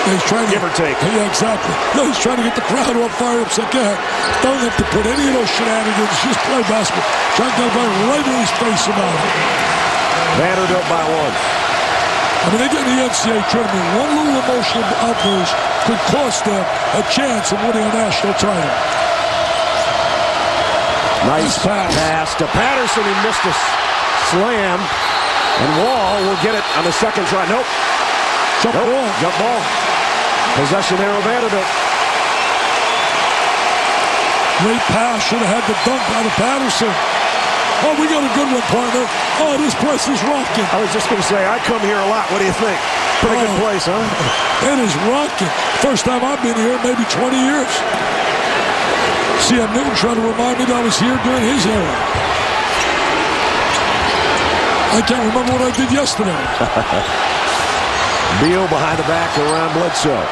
B: He's trying to
A: give or take.
B: Yeah, exactly. No, he's trying to get the crowd all fired up. So, don't have to put any of those shenanigans. Just play basketball. John Calipari right in his face about it.
A: Vanderbilt by 1.
B: I mean, they get in the NCAA tournament. One little emotional outburst could cost them a chance of winning a national title.
A: Nice pass to Patterson. He missed a slam. And Wall will get it on the second try. Nope. Jump ball. Possession there of Vanderbilt.
B: Great pass. Should have had the dunk out of Patterson. Oh, we got a good one, partner. Oh, this place is rocking.
A: I was just going to say, I come here a lot. What do you think? Pretty good place, huh?
B: It is rocking. First time I've been here, maybe 20 years. C.M. Newton trying to remind me that I was here during his era. I can't remember what I did yesterday.
A: Beal behind the back around Bledsoe.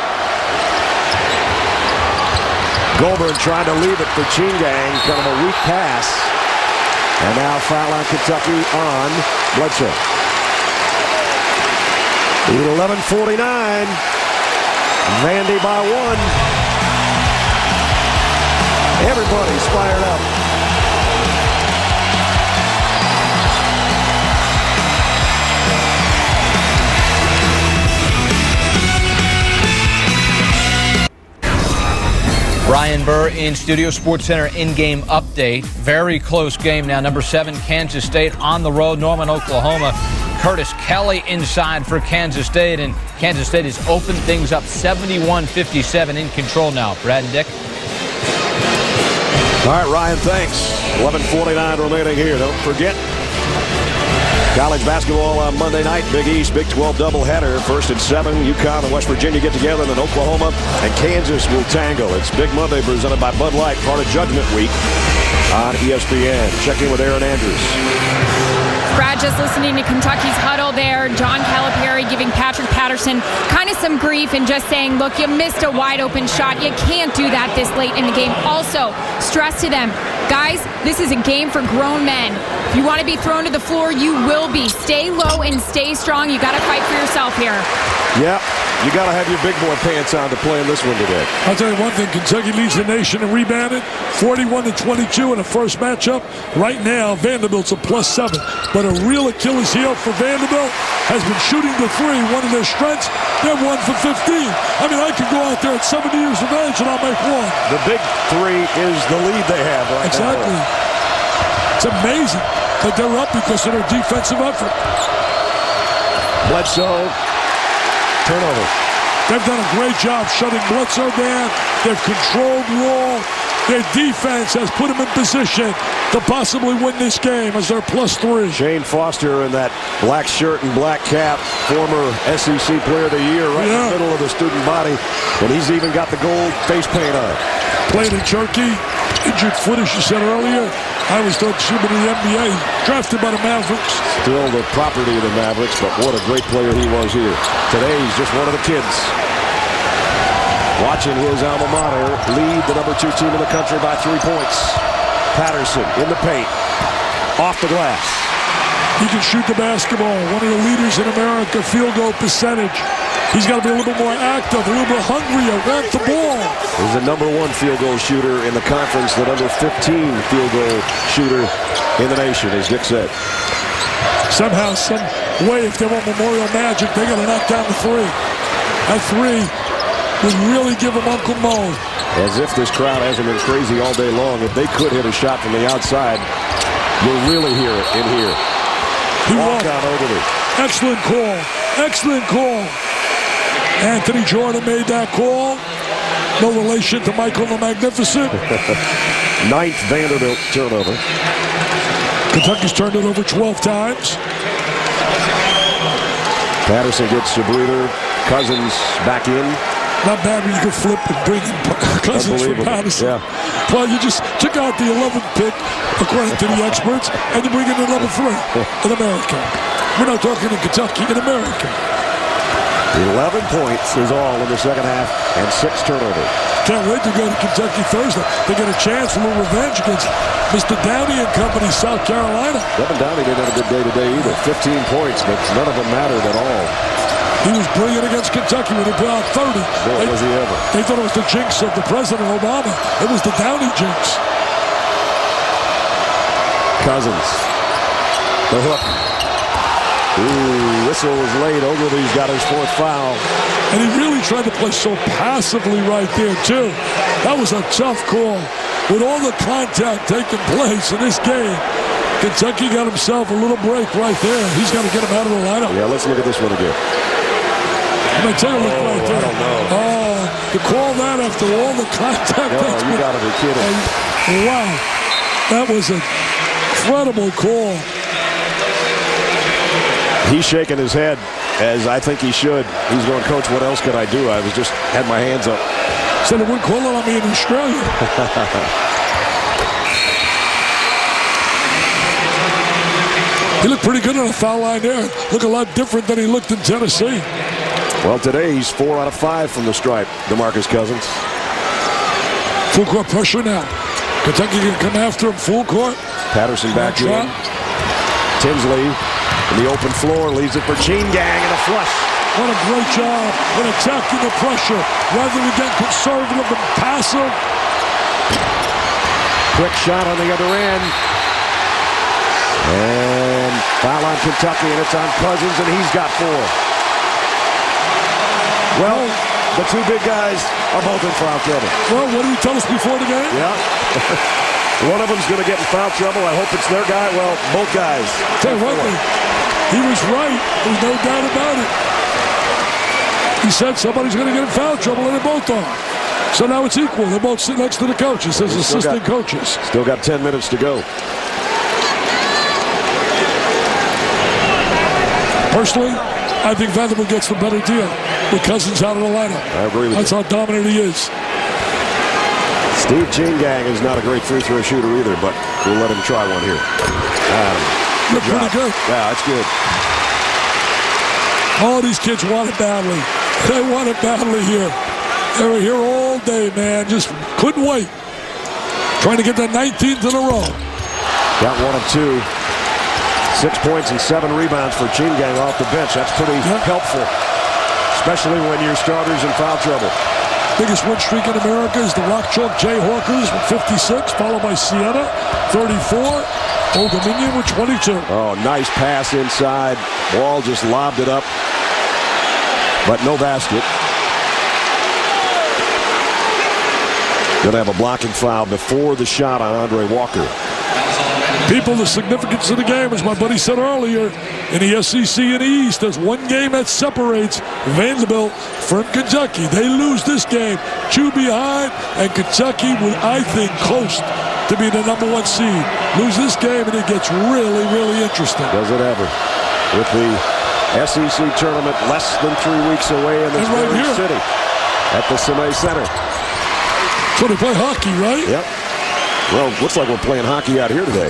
A: Goldberg trying to leave it for Chingang. Kind of a weak pass. And now foul on Kentucky on Bledsoe. 11:49. Vandy by 1. Everybody's fired up.
F: Brian Burr in Studio Sports Center in-game update. Very close game now. Number 7, Kansas State on the road. Norman, Oklahoma. Curtis Kelly inside for Kansas State. And Kansas State has opened things up 71-57 in control now. Brad and Dick.
A: All right, Ryan, thanks. 11:49 remaining here. Don't forget, college basketball on Monday night. Big East, Big 12 doubleheader. First at 7, UConn and West Virginia get together, and then Oklahoma and Kansas will tangle. It's Big Monday presented by Bud Light, part of Judgment Week on ESPN. Check in with Aaron Andrews.
C: Brad, just listening to Kentucky's huddle there. John Calipari giving Patrick Patterson kind of some grief and just saying, look, you missed a wide open shot. You can't do that this late in the game. Also, stress to them, guys, this is a game for grown men. If you want to be thrown to the floor, you will be. Stay low and stay strong. You got to fight for yourself here.
A: Yeah, you got to have your big boy pants on to play in this one today.
B: I'll tell you one thing, Kentucky leads the nation in rebounding, 41-22 in the first matchup. Right now, Vanderbilt's a +7. But a real Achilles heel for Vanderbilt has been shooting the 3, one of their strengths. They're 1 for 15. I mean, I could go out there at 70 years of age and I'll make 1.
A: The big 3 is the lead they have right now.
B: Exactly. It's amazing that they're up because of their defensive effort.
A: Bledsoe. Turnover.
B: They've done a great job shutting Bledsoe down. They've controlled Wall. Their defense has put them in position to possibly win this game as their +3.
A: Shane Foster in that black shirt and black cap, former SEC Player of the Year, right in the middle of the student body. And he's even got the gold face paint on.
B: Played in Turkey. Injured foot, as you said earlier. I was thought she would be in the NBA. Drafted by the Mavericks.
A: Still the property of the Mavericks, but what a great player he was here. Today, he's just one of the kids. watching his alma mater lead the number 2 team in the country by 3 points. Patterson in the paint, off the glass.
B: He can shoot the basketball. One of the leaders in America, field goal percentage. He's got to be a little bit more active, a little bit hungrier, want the ball.
A: He's the number 1 field goal shooter in the conference, the number 15 field goal shooter in the nation, as Dick said.
B: Somehow, some way, if they want Memorial Magic, they got to knock down the 3. That 3 would really give them Uncle Mo.
A: As if this crowd hasn't been crazy all day long. If they could hit a shot from the outside, you'll really hear it in here.
B: He
A: walked out over there.
B: Excellent call. Excellent call. Anthony Jordan made that call. No relation to Michael the Magnificent.
A: 9th Vanderbilt turnover.
B: Kentucky's turned it over 12 times.
A: Patterson gets a breather. Cousins back in.
B: Not bad when you can flip and bring in Cousins from Patterson.
A: Yeah.
B: Well, you just took out the 11th pick, according to the experts, and you bring in the number 3 in America. We're not talking in Kentucky, in America.
A: 11 points is all in the second half and 6 turnovers.
B: Can't wait to go to Kentucky Thursday. They get a chance for a little revenge against Mr. Downey and company, South Carolina.
A: Devin Downey didn't have a good day today either. 15 points, but none of them mattered at all.
B: He was brilliant against Kentucky when he put out 30.
A: Boy, was he ever.
B: They thought it was the jinx of the President Obama. It was the Downey jinx.
A: Cousins. The hook. Ooh, whistle was late. Ogilvy's got his 4th foul.
B: And he really tried to play so passively right there, too. That was a tough call. With all the contact taking place in this game, Kentucky got himself a little break right there. He's got to get him out of the lineup.
A: Yeah, let's look at this one again.
B: I mean, take a look right there.
A: I don't know.
B: Oh, to call that after all the contact.
A: Oh, you got to be kidding.
B: Wow. That was an incredible call.
A: He's shaking his head, as I think he should. He's going, Coach, what else could I do? I was just had my hands up.
B: Said they wouldn't call it on me in Australia. He looked pretty good on the foul line there. Look a lot different than he looked in Tennessee.
A: Well, today he's 4 out of 5 from the stripe, DeMarcus Cousins.
B: Full court pressure now. Kentucky can come after him full court.
A: Patterson back in. Tinsley in the open floor leaves it for Gang and a flush.
B: What a great job in attacking the pressure rather than get conservative and passive.
A: Quick shot on the other end. And foul on Kentucky, and it's on Cousins, and he's got 4. Well, the 2 big guys are both in foul trouble.
B: Well, what did you tell us before the game?
A: Yeah. One of them's going to get in foul trouble. I hope it's their guy. Well, both guys.
B: Tell you what, he was right. There's no doubt about it. He said somebody's going to get in foul trouble, and they both are. So now it's equal. They're both sitting next to the coaches as assistant coaches.
A: Still got 10 minutes to go. Personally, I think Vanderbilt gets the better deal with Cousins out of the lineup. I agree with you.
B: That's how dominant he is.
A: Steve Gang is not a great free throw shooter either, but we'll let him try one here.
B: Look pretty good.
A: Yeah, that's good.
B: All these kids want it badly. They want it badly here. They were here all day, man. Just couldn't wait. Trying to get that 19th in a row.
A: Got 1 of 2. 6 points and 7 rebounds for Gang off the bench. That's pretty helpful, especially when your starter's in foul trouble.
B: Biggest win streak in America is the Rock Chalk Jayhawkers with 56, followed by Siena, 34, Old Dominion with 22.
A: Oh, nice pass inside. Wall just lobbed it up, but no basket. Going to have a blocking foul before the shot on Andre Walker.
B: People, the significance of the game, as my buddy said earlier, in the SEC and the East, there's one game that separates Vanderbilt from Kentucky. They lose this game, 2 behind, and Kentucky will, I think, coast to be the number 1 seed. Lose this game, and it gets really, really interesting.
A: Does it ever? With the SEC tournament less than 3 weeks away in this very city at the CME Center.
B: So they play hockey, right?
A: Yep. Well, looks like we're playing hockey out here today.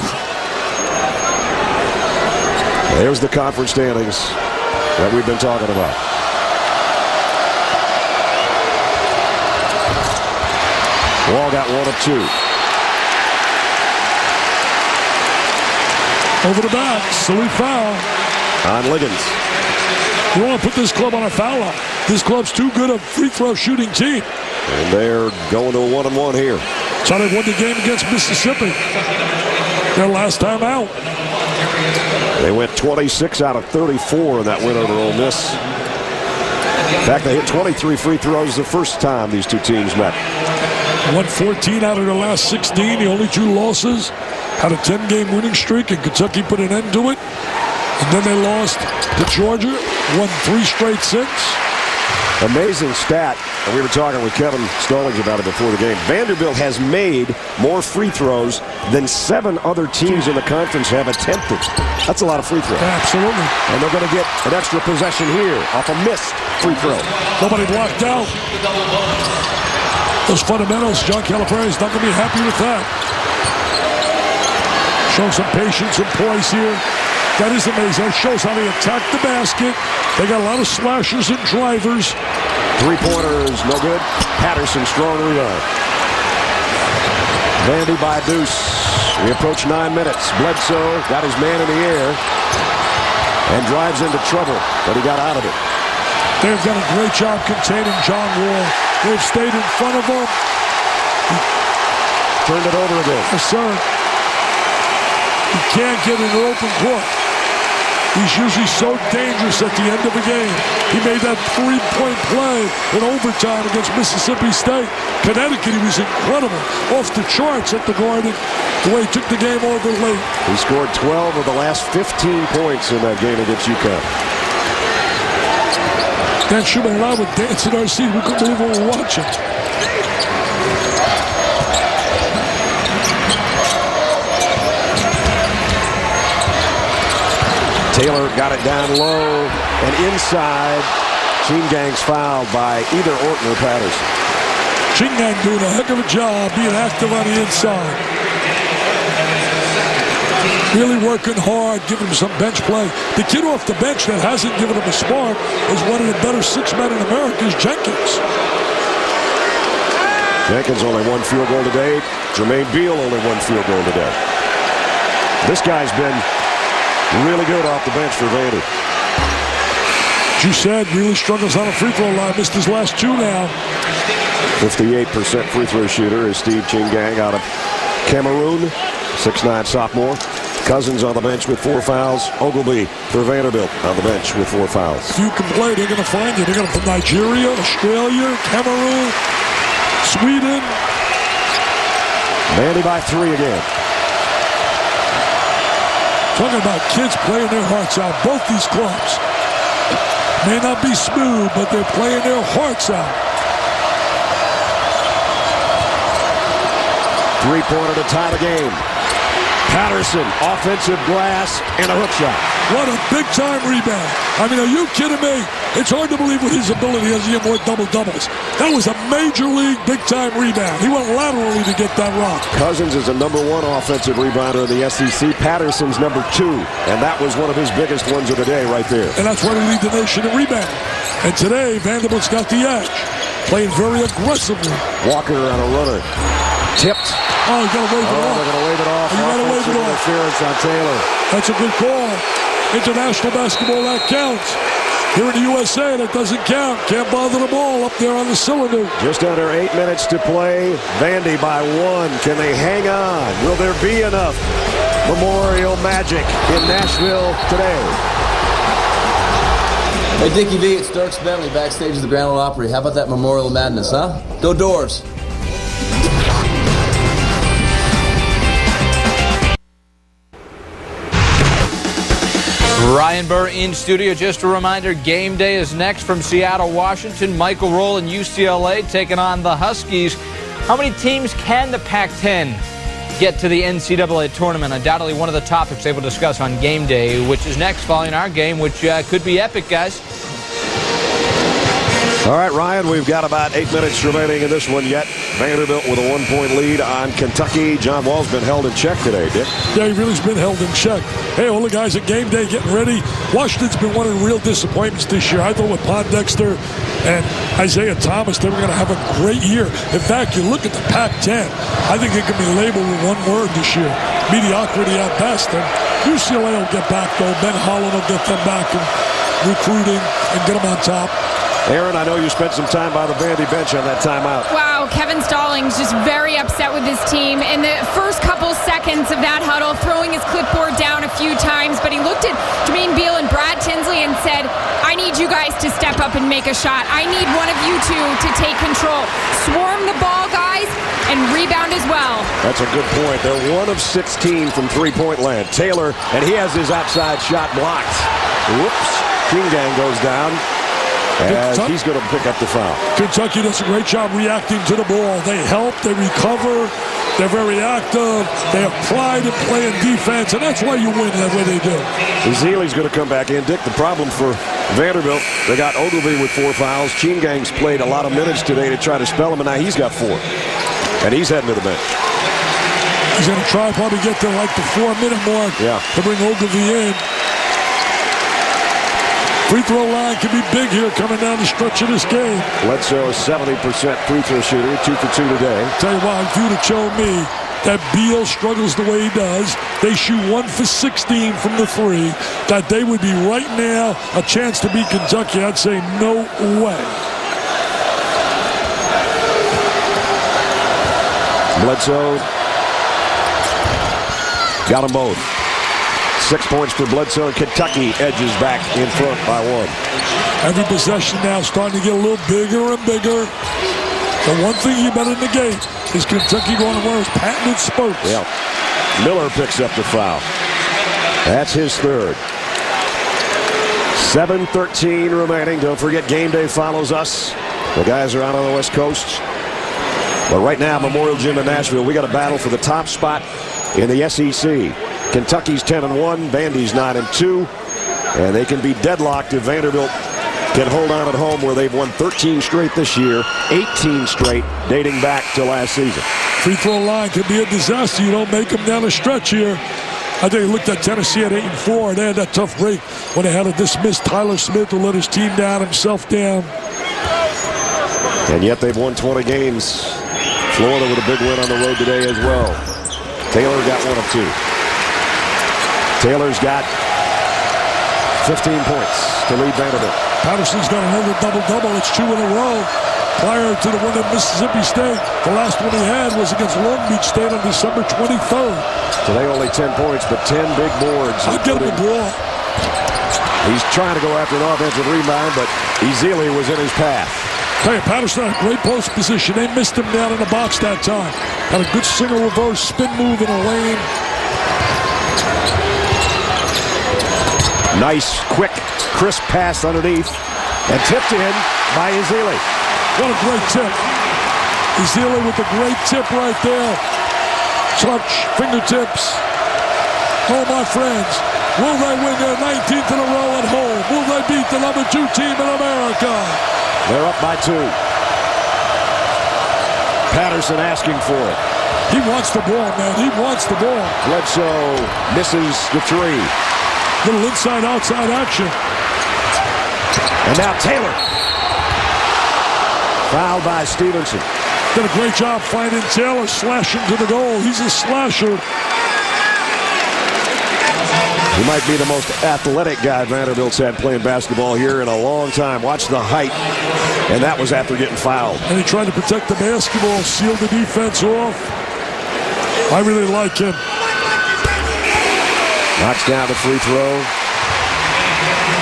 A: There's the conference standings that we've been talking about. Wall got 1 of 2.
B: Over the back, silly foul
A: On Liggins.
B: You want to put this club on a foul line. This club's too good a free throw shooting team.
A: And they're going to a 1-and-1 here.
B: So they won the game against Mississippi. Their last time out.
A: They went 26 out of 34 in that win over Ole Miss. In fact, they hit 23 free throws the first time these two teams met.
B: Won 14 out of their last 16. The only 2 losses. Had a 10-game winning streak, and Kentucky put an end to it. And then they lost to Georgia. Won 3 straight since.
A: Amazing stat. And we were talking with Kevin Stallings about it before the game. Vanderbilt has made more free throws than 7 other teams in the conference have attempted. That's a lot of free throws.
B: Absolutely.
A: And they're going to get an extra possession here off a missed free throw.
B: Nobody blocked out. Those fundamentals, John Calipari's not going to be happy with that. Show some patience and poise here. That is amazing. That shows how they attack the basket. They got a lot of slashers and drivers.
A: Three-pointers, no good. Patterson, strong rebound. Vandy by Deuce. We approach 9 minutes. Bledsoe got his man in the air and drives into trouble, but he got out of it.
B: They've done a great job containing John Wall. They've stayed in front of him.
A: Turned it over again.
B: Yes, sir. He can't get an open court. He's usually so dangerous at the end of a game. He made that 3-point play in overtime against Mississippi State. Connecticut, he was incredible. Off the charts at the Garden, the way he took the game over late.
A: He scored 12 of the last 15 points in that game against UConn.
B: Dan Schumann and I would dance in our seat. We couldn't believe what we were watching.
A: Taylor got it down low and inside. Chingang's fouled by either Orton or Patterson.
B: Chingang doing a heck of a job being active on the inside. Really working hard, giving him some bench play. The kid off the bench that hasn't given him a spark is one of the better 6 men in America is Jenkins.
A: Jenkins only 1 field goal today. Jermaine Beal only 1 field goal today. This guy's been really good off the bench for Vandy.
B: You said really struggles on a free throw line. Missed his last 2 now.
A: 58% free throw shooter is Steve Chingang out of Cameroon. 6'9" sophomore. Cousins on the bench with 4 fouls. Ogilvy for Vanderbilt on the bench with 4 fouls.
B: If you can play, they're going to find you. They're going to from Nigeria, Australia, Cameroon, Sweden.
A: Vandy by 3 again.
B: Talking about kids playing their hearts out. Both these clubs may not be smooth, but they're playing their hearts out.
A: 3-pointer to tie the game. Patterson, offensive glass, and a hook shot.
B: What a big-time rebound. I mean, are you kidding me? It's hard to believe with his ability as he had more double-doubles. That was a major league big-time rebound. He went laterally to get that rock.
A: Cousins is a #1 offensive rebounder in the SEC. Patterson's #2, and that was one of his biggest ones of the day right there.
B: And that's why they lead the nation in rebound. And today, Vanderbilt's got the edge, playing very aggressively.
A: Walker on a runner. Tipped.
B: Oh, you got to wave it off.
A: They're going to wave it off.
B: You got to wave it off.
A: Interference on Taylor.
B: That's a good call. International basketball, that counts. Here in the USA, that doesn't count. Can't bother the ball up there on the cylinder.
A: Just under 8 minutes to play. Vandy by 1. Can they hang on? Will there be enough Memorial magic in Nashville today?
E: Hey, Dickie V, it's Dirk Bentley backstage at the Grand Ole Opry. How about that Memorial Madness, huh? Go Doors.
F: Ryan Burr in studio. Just a reminder, game day is next from Seattle, Washington. Michael Roll and UCLA taking on the Huskies. How many teams can the Pac-10 get to the NCAA tournament? Undoubtedly one of the topics they will discuss on game day, which is next following our game, which could be epic, guys.
A: All right, Ryan, we've got about 8 minutes remaining in this one yet. Vanderbilt with a 1-point lead on Kentucky. John Wall's been held in check today, Dick.
B: Yeah, he really's been held in check. Hey, all the guys at game day getting ready. Washington's been one of the real disappointments this year. I thought with Pondexter and Isaiah Thomas, they were going to have a great year. In fact, you look at the Pac-10, I think it can be labeled with one word this year: mediocrity at best. And UCLA will get back, though. Ben Holland will get them back and recruiting and get them on top.
A: Aaron, I know you spent some time by the Vandy bench on that timeout.
C: Wow, Kevin Stallings just very upset with his team. In the first couple seconds of that huddle, throwing his clipboard down a few times, but he looked at Jermaine Beal and Brad Tinsley and said, I need you guys to step up and make a shot. I need one of you two to take control. Swarm the ball, guys, and rebound as well. That's a good point. They're 1 of 16 from three-point land. Taylor, and he has his outside shot blocked. Whoops. King Gang goes down. As he's going to pick up the foul.
B: Kentucky does a great job reacting to the ball. They help, they recover, they're very active, they have pride in playing defense, and that's why you win that way they do.
A: Zealy's going to come back in. Dick, the problem for Vanderbilt, they got Ogilvy with 4 fouls. Gang's played a lot of minutes today to try to spell him, and now he's got 4. And he's heading to the bench.
B: He's going to try probably get to like the 4-minute mark to bring Ogilvy in. Free throw line can be big here coming down the stretch of this game.
A: Bledsoe, 70% free throw shooter, 2 for 2 today.
B: Tell you what, if you'd have shown me that Beal struggles the way he does, they shoot 1 for 16 from the 3, that they would be right now a chance to beat Kentucky, I'd say no way.
A: Bledsoe got them both. 6 points for Bledsoe, and Kentucky edges back in front by 1.
B: Every possession now starting to get a little bigger and bigger. The one thing you better negate is Kentucky going to wear his patented spurts.
A: Yeah. Miller picks up the foul. That's his 3rd. 7:13 remaining. Don't forget, game day follows us. The guys are out on the West Coast. But right now, Memorial Gym in Nashville, we got a battle for the top spot in the SEC. Kentucky's 10-1, Vandy's 9-2, and they can be deadlocked if Vanderbilt can hold on at home, where they've won 13 straight this year, 18 straight dating back to last season.
B: Free throw line could be a disaster. You don't make them down the stretch here. I think you looked at Tennessee at 8-4. They had that tough break when they had to dismiss Tyler Smith to let his team down, himself down.
A: And yet they've won 20 games. Florida with a big win on the road today as well. Taylor got 1 of 2. Taylor's got 15 points to lead Vanderbilt.
B: Patterson's got another double-double. It's 2 in a row. Prior to the one at Mississippi State, the last one he had was against Long Beach State on December 23rd.
A: Today only 10 points, but 10 big boards.
B: I'll get him the ball.
A: He's trying to go after an offensive rebound, but Ezeli was in his path.
B: Hey, Patterson had a great post position. They missed him down in the box that time. Had a good single reverse spin move in a lane.
A: Nice, quick, crisp pass underneath, and tipped in by Ezeli.
B: What a great tip. Ezeli with a great tip right there. Touch, fingertips. Oh, my friends, will they win their 19th in a row at home? Will they beat the number 2 team in America?
A: They're up by 2. Patterson asking for it.
B: He wants the ball, man. He wants the ball.
A: Bledsoe misses the 3.
B: Little inside-outside action.
A: And now Taylor. Fouled by Stevenson.
B: Did a great job finding Taylor, slashing to the goal. He's a slasher.
A: He might be the most athletic guy Vanderbilt's had playing basketball here in a long time. Watch the height. And that was after getting fouled.
B: And he tried to protect the basketball, seal the defense off. I really like him.
A: Knocks down the free throw.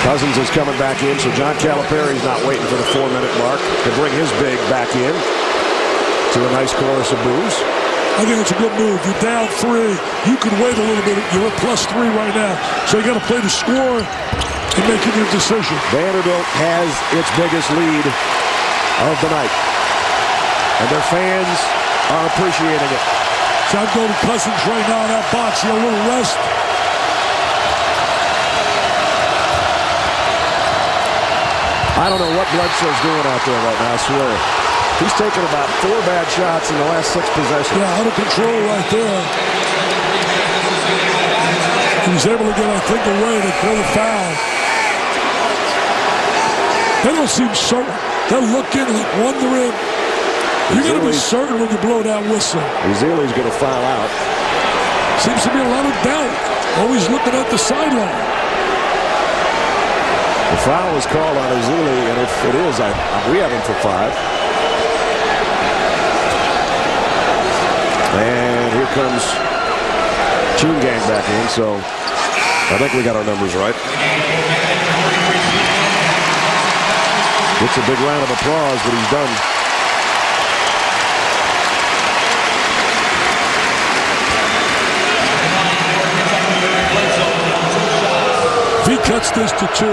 A: Cousins is coming back in, so John Calipari's not waiting for the 4-minute mark to bring his big back in to a nice chorus of boos.
B: I think it's a good move. You're down 3. You could wait a little bit. You're at +3 right now. So you got to play the score and make your decision.
A: Vanderbilt has its biggest lead of the night. And their fans are appreciating it.
B: So I'd go to Cousins right now in that box. A little rest.
A: I don't know what Bledsoe's doing out there right now, I swear. He's taken about 4 bad shots in the last 6 possessions.
B: Yeah, out of control right there. He was able to get, I think, away to throw the foul. They don't seem certain. They're looking, like wondering. You're going to be certain when you blow that whistle.
A: Ezeli's going to foul out.
B: Seems to be a lot of doubt. Always looking at the sideline.
A: The foul was called on Ezeli, and if it is, we have him for 5. And here comes Team Gang back in, so I think we got our numbers right. It's a big round of applause, but he's done.
B: If he cuts this to 2,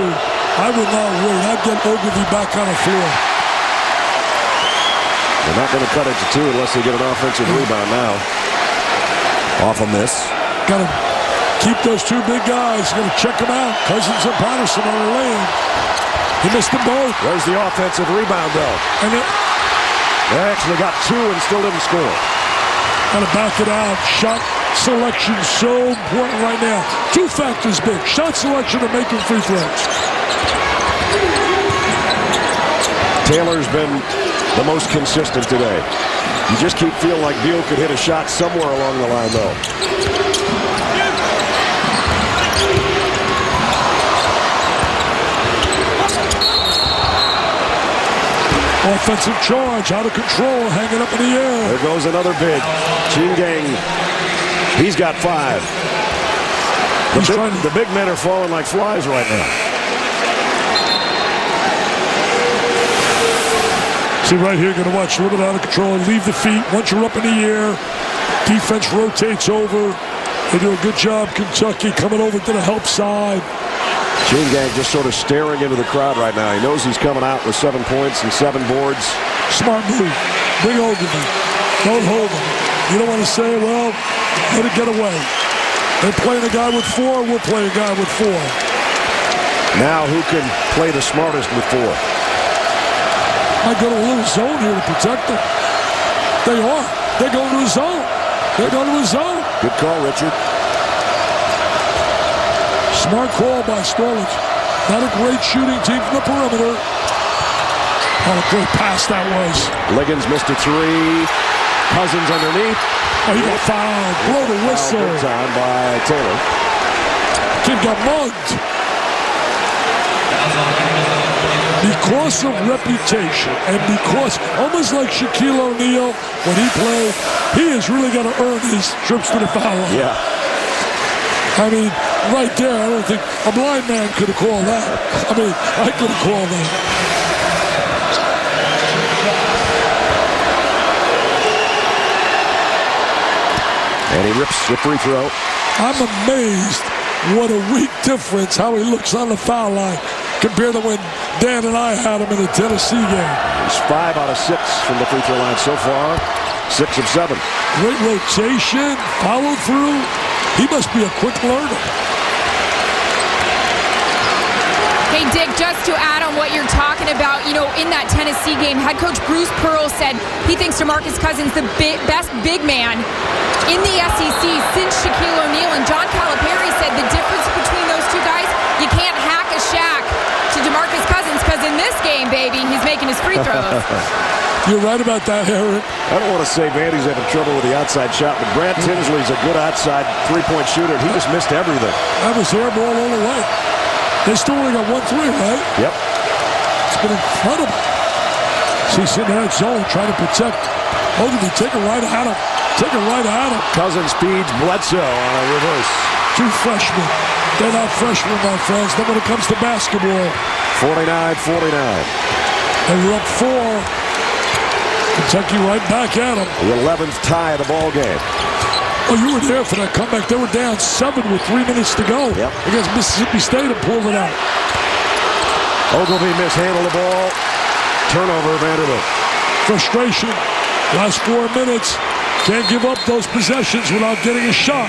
B: I would not wait. I'd get Ogilvy back on the floor.
A: They're not going to cut it to 2 unless they get an offensive rebound now. Off a miss.
B: Got to keep those 2 big guys. Got to check them out. Cousins and Patterson on the lane. He missed them both.
A: There's the offensive rebound, though.
B: And
A: they actually got 2 and still didn't score.
B: Got to back it out. Shot selection so important right now. 2 factors big. Shot selection and making free throws.
A: Taylor's been the most consistent today. You just keep feeling like Beal could hit a shot somewhere along the line, though.
B: Offensive charge, out of control, hanging up in the air.
A: There goes another big. Team Gang, he's got 5. The big men are falling like flies right now.
B: See right here, going to watch a little bit out of control and leave the feet. Once you're up in the air, defense rotates over. They do a good job, Kentucky, coming over to the help side.
A: Team Gang just sort of staring into the crowd right now. He knows he's coming out with 7 points and 7 boards.
B: Smart move. Bring Ogilvy. Don't hold him. You don't want to say, well, let it get away. They're playing a guy with 4. We're playing a guy with 4.
A: Now who can play the smartest with 4?
B: I go to a little zone here to protect them. They are. They're going to a zone. They're going to a zone.
A: Good call, Richard.
B: Smart call by Storage. Not a great shooting team from the perimeter. Oh, a great pass that was.
A: Liggins missed a 3. Cousins underneath.
B: Oh, he got fouled. Blow the whistle.
A: Good time by Taylor.
B: Kid got mugged. Because of reputation and because, almost like Shaquille O'Neal, when he played, he has really got to earn his trips to the foul line.
A: Yeah.
B: I mean, right there, I don't think a blind man could have called that. I mean, I could have called that.
A: And he rips the free throw.
B: I'm amazed what a weak difference how he looks on the foul line compared to when Dan and I had him in the Tennessee game.
A: He's 5 out of 6 from the free throw line so far. 6 of 7.
B: Great rotation, follow through. He must be a quick learner.
C: Hey, Dick, just to add on what you're talking about, you know, in that Tennessee game, head coach Bruce Pearl said he thinks DeMarcus Cousins the best big man in the SEC since Shaquille O'Neal. And John Calipari said the difference between those 2 guys, you can't hack a Shaq to DeMarcus Cousins because in this game, baby, he's making his free throws.
B: You're right about that, Eric.
A: I don't want to say Vandy's having trouble with the outside shot, but Brad Tinsley's a good outside three-point shooter. He just missed everything.
B: That was air ball all the way. They still only got 1 3, right?
A: Yep.
B: It's been incredible. See, sitting in that zone trying to protect. Ogilvy, take it right at him. Take it right at him.
A: Cousins feeds Bledsoe on a reverse.
B: 2 freshmen. They're not freshmen, my friends. Then when it comes to basketball.
A: 49-49.
B: They were up 4. Kentucky right back at them.
A: The 11th tie of the ball game.
B: Oh, you were there for that comeback. They were down 7 with 3 minutes to go against Mississippi State and pulled it out.
A: Ogilvy mishandled the ball. Turnover, Vanderbilt.
B: Frustration. Last 4 minutes. Can't give up those possessions without getting a shot.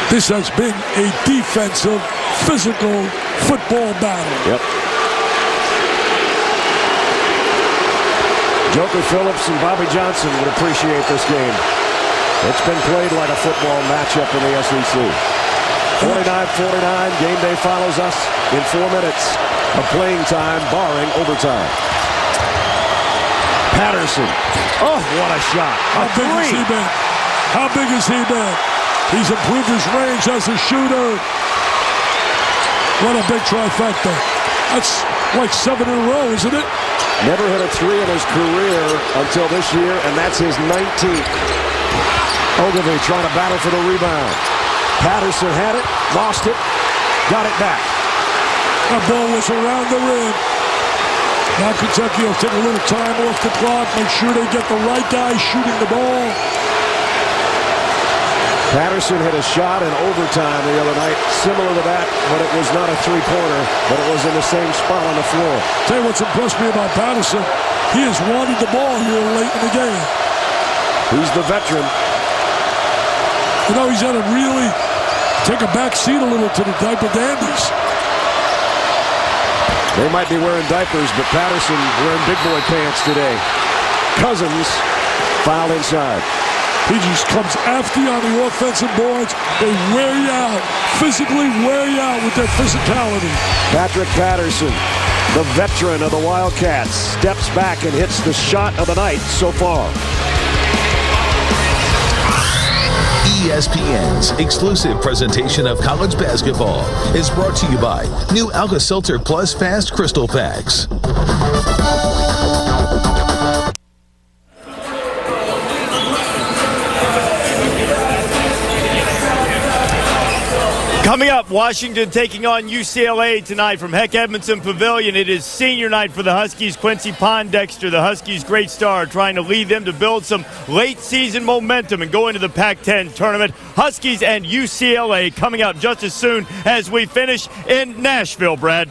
B: This has been a defensive, physical football battle.
A: Yep. Joker Phillips and Bobby Johnson would appreciate this game. It's been played like a football matchup in the SEC. 49-49. Game day follows us in 4 minutes of playing time, barring overtime. Patterson. Oh, what a shot.
B: How big has he been? How big has he been? He's improved his range as a shooter. What a big trifecta. That's like 7 in a row, isn't it?
A: Never hit a 3 in his career until this year, and that's his 19th. Ogilvy trying to battle for the rebound. Patterson had it, lost it, got it back.
B: That ball was around the rim. Now Kentucky will take a little time off the clock, make sure they get the right guy shooting the ball.
A: Patterson hit a shot in overtime the other night, similar to that, but it was not a three-pointer, but it was in the same spot on the floor.
B: Tell you what's impressed me about Patterson, he has wanted the ball here late in the game.
A: He's the veteran.
B: You know, he's had to really take a back seat a little to the diaper dandies.
A: They might be wearing diapers, but Patterson wearing big boy pants today. Cousins fouled inside.
B: He just comes after you on the offensive boards. They wear you out, physically wear you out with their physicality.
A: Patrick Patterson, the veteran of the Wildcats, steps back and hits the shot of the night so far.
D: ESPN's exclusive presentation of college basketball is brought to you by new Alka-Seltzer Plus Fast Crystal Packs.
J: Coming up, Washington taking on UCLA tonight from Heck Edmondson Pavilion. It is senior night for the Huskies. Quincy Pondexter, the Huskies' great star, trying to lead them to build some late-season momentum and go into the Pac-10 tournament. Huskies and UCLA coming up just as soon as we finish in Nashville, Brad.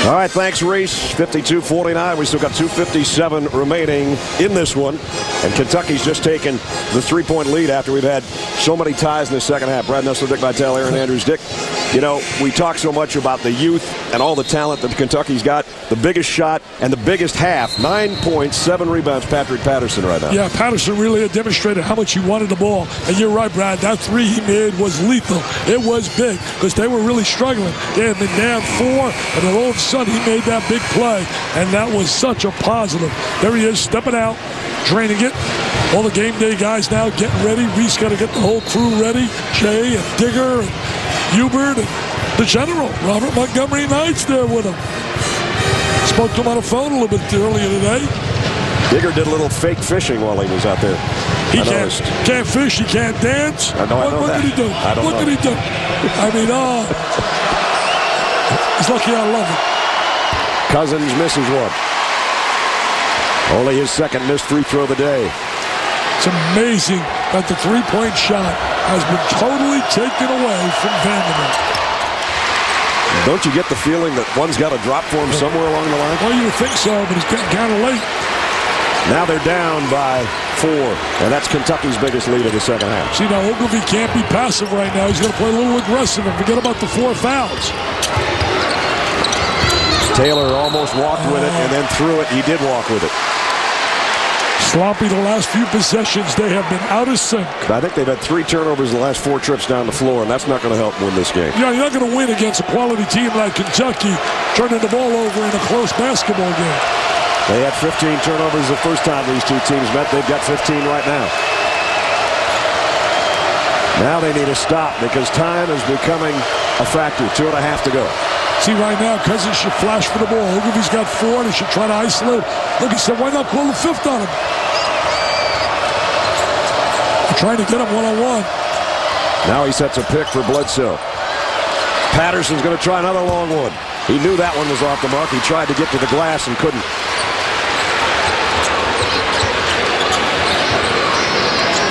A: All right, thanks, Reese. 52-49. We still got 2:57 remaining in this one. And Kentucky's just taken the three-point lead after we've had so many ties in the second half. Brad Nessler, Dick Vitale, Aaron Andrews. Dick, you know, we talk so much about the youth and all the talent that Kentucky's got. The biggest shot and the biggest half. 9 points, 7 rebounds, Patrick Patterson right now.
B: Yeah, Patterson really had demonstrated how much he wanted the ball. And you're right, Brad. That three he made was lethal. It was big because they were really struggling. They had been down 4, and then all of a sudden he made that big play. And that was such a positive. There he is, stepping out, draining it. All the game day guys now getting ready. Reese got to get the whole crew ready. Jay and Digger and Hubert and the general, Robert Montgomery Knight's there with him. Spoke to him on the phone a little bit earlier today.
A: Digger did a little fake fishing while he was out there.
B: He can't fish, he can't dance.
A: I know
B: what
A: that.
B: Did he do? What did he do? I mean, he's lucky I love him.
A: Cousins misses one. Only his second missed free throw of the day.
B: It's amazing that the three-point shot has been totally taken away from Vanderbilt.
A: Don't you get the feeling that one's got to drop for him somewhere along the line?
B: Well, you would think so, but it's getting kind of late.
A: Now they're down by 4, and that's Kentucky's biggest lead of the second half.
B: See, now Ogilvy can't be passive right now. He's going to play a little aggressive and forget about the 4 fouls.
A: Taylor almost walked with it and then threw it. He did walk with it.
B: Sloppy the last few possessions. They have been out of sync.
A: I think they've had 3 turnovers in the last 4 trips down the floor, and that's not going to help win this game.
B: Yeah, you're not going to win against a quality team like Kentucky turning the ball over in a close basketball game.
A: They had 15 turnovers the first time these two teams met. They've got 15 right now. Now they need a stop because time is becoming a factor. 2.5 to go.
B: See, right now, Cousins should flash for the ball. Ogilvy's got 4. They should try to isolate. Look, he said, why not call the 5th on him? They're trying to get him one-on-one.
A: Now he sets a pick for Bledsoe. Patterson's going to try another long one. He knew that one was off the mark. He tried to get to the glass and couldn't.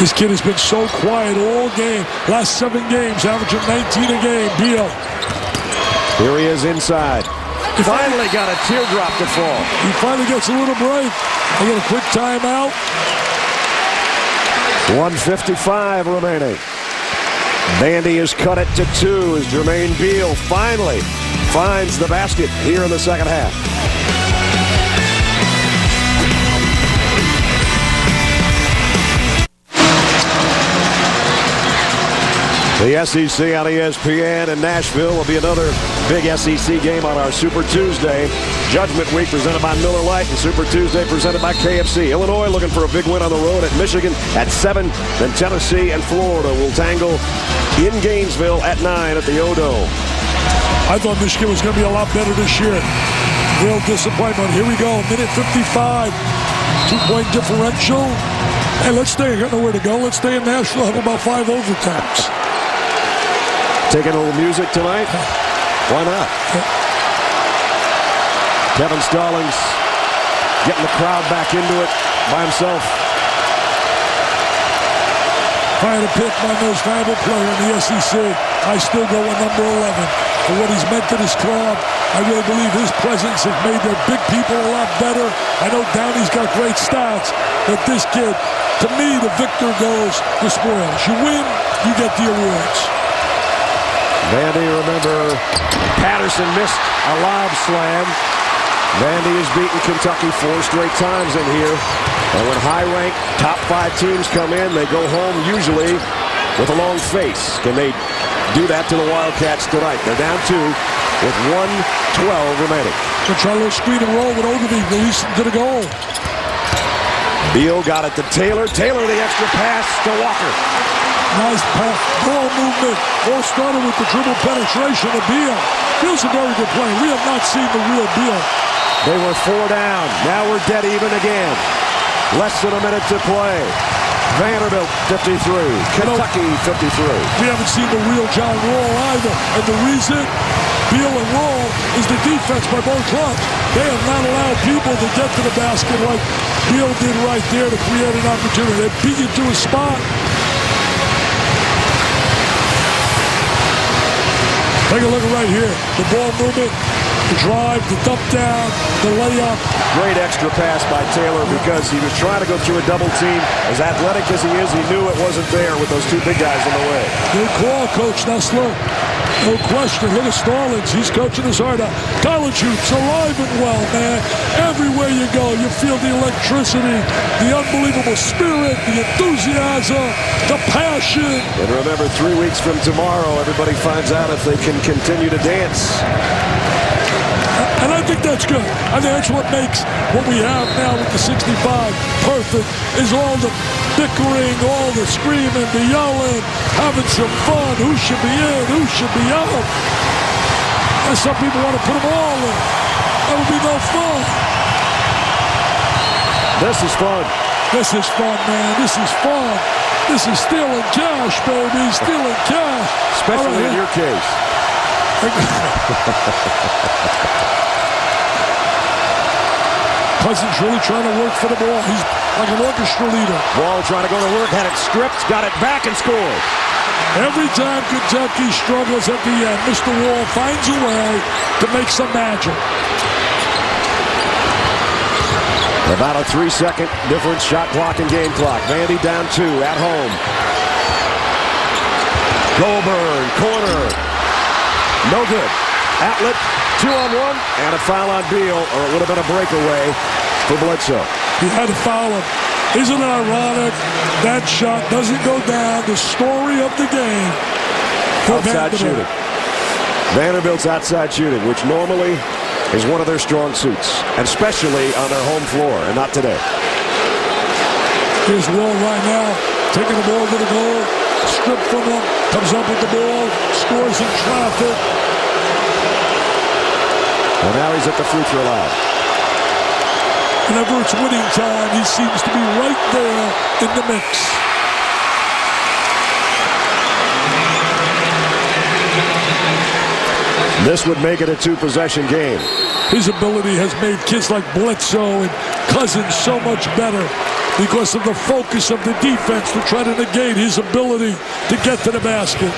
B: This kid has been so quiet all game. Last 7 games, averaging 19 a game. Beal.
A: Here he is inside. He finally got a teardrop to fall.
B: He finally gets a little break. They get a quick timeout.
A: 1:55 remaining. Vandy has cut it to 2 as Jermaine Beal finally finds the basket here in the second half. The SEC on ESPN in Nashville will be another big SEC game on our Super Tuesday. Judgment Week presented by Miller Lite and Super Tuesday presented by KFC. Illinois looking for a big win on the road at Michigan at 7. Then Tennessee and Florida will tangle in Gainesville at 9 at the O-Dome.
B: I thought Michigan was going to be a lot better this year. Real disappointment. Here we go. Minute 55. 2-point differential. Hey, let's stay. I got nowhere to go. Let's stay in Nashville. Have about 5 overtimes.
A: Taking a little music tonight? Why not? Kevin Stallings getting the crowd back into it by himself.
B: If I had to pick my most valuable player in the SEC, I still go with number 11. For what he's meant to this club, I really believe his presence has made their big people a lot better. I know Downey's got great stats, but this kid, to me, the victor goes the spoils. You win, you get the awards.
A: Vandy, remember, Patterson missed a lob slam. Vandy has beaten Kentucky 4 straight times in here. And when high-ranked top 5 teams come in, they go home usually with a long face. Can they do that to the Wildcats tonight? They're down 2 with 1:12 remaining.
B: They'll try a little screen and roll with Ogilvie, release him to the goal.
A: Beal got it to Taylor. Taylor the extra pass to Walker.
B: Nice pass, ball movement. All started with the dribble penetration of Beal. Beal's a very good player. We have not seen the real Beal.
A: They were 4 down. Now we're dead even again. Less than a minute to play. Vanderbilt 53. Kentucky 53.
B: We haven't seen the real John Wall either. And the reason, Beal and Wall, is the defense by both clubs. They have not allowed people to get to the basket like Beal did right there to create an opportunity. They beat you to a spot. Take a look right here. The ball movement, the drive, the dump down, the layup.
A: Great extra pass by Taylor because he was trying to go through a double team. As athletic as he is, he knew it wasn't there with those 2 big guys in the way.
B: Good call, Coach Nessler. No question. Look at Stallings. He's coaching his heart out. College hoops alive and well, man. Everywhere you go, you feel the electricity, the unbelievable spirit, the enthusiasm, the passion.
A: And remember, 3 weeks from tomorrow, everybody finds out if they can continue to dance.
B: And I think that's good. I think that's what makes what we have now with the 65 perfect, is all the bickering, all the screaming, the yelling, having some fun. Who should be in? Who should be out? And some people want to put them all in. That would be no fun.
A: This is fun.
B: This is fun, man. This is fun. This is stealing cash, baby. Stealing cash.
A: Especially in your case.
B: Cousins really trying to work for the ball. He's like an orchestra leader.
A: Wall trying to go to work, had it stripped, got it back and scored.
B: Every time Kentucky struggles at the end, Mr. Wall finds a way to make some magic.
A: About a 3-second difference, shot clock and game clock. Vandy down 2 at home. Goldberg, corner. No good. Outlet, 2-on-1, and a foul on Beal, or it would have been a breakaway for Bledsoe.
B: He had to foul him. Isn't it ironic? That shot doesn't go down. The story of the game.
A: Outside shooting. Vanderbilt's outside shooting, which normally is one of their strong suits, and especially on their home floor, and not today.
B: Here's Wall right now, taking the ball to the goal, stripped from him, comes up with the ball, scores in traffic.
A: And now he's at the free throw line.
B: Whenever it's winning time, he seems to be right there in the mix.
A: This would make it a 2-possession game.
B: His ability has made kids like Bledsoe and Cousins so much better because of the focus of the defense to try to negate his ability to get to the basket.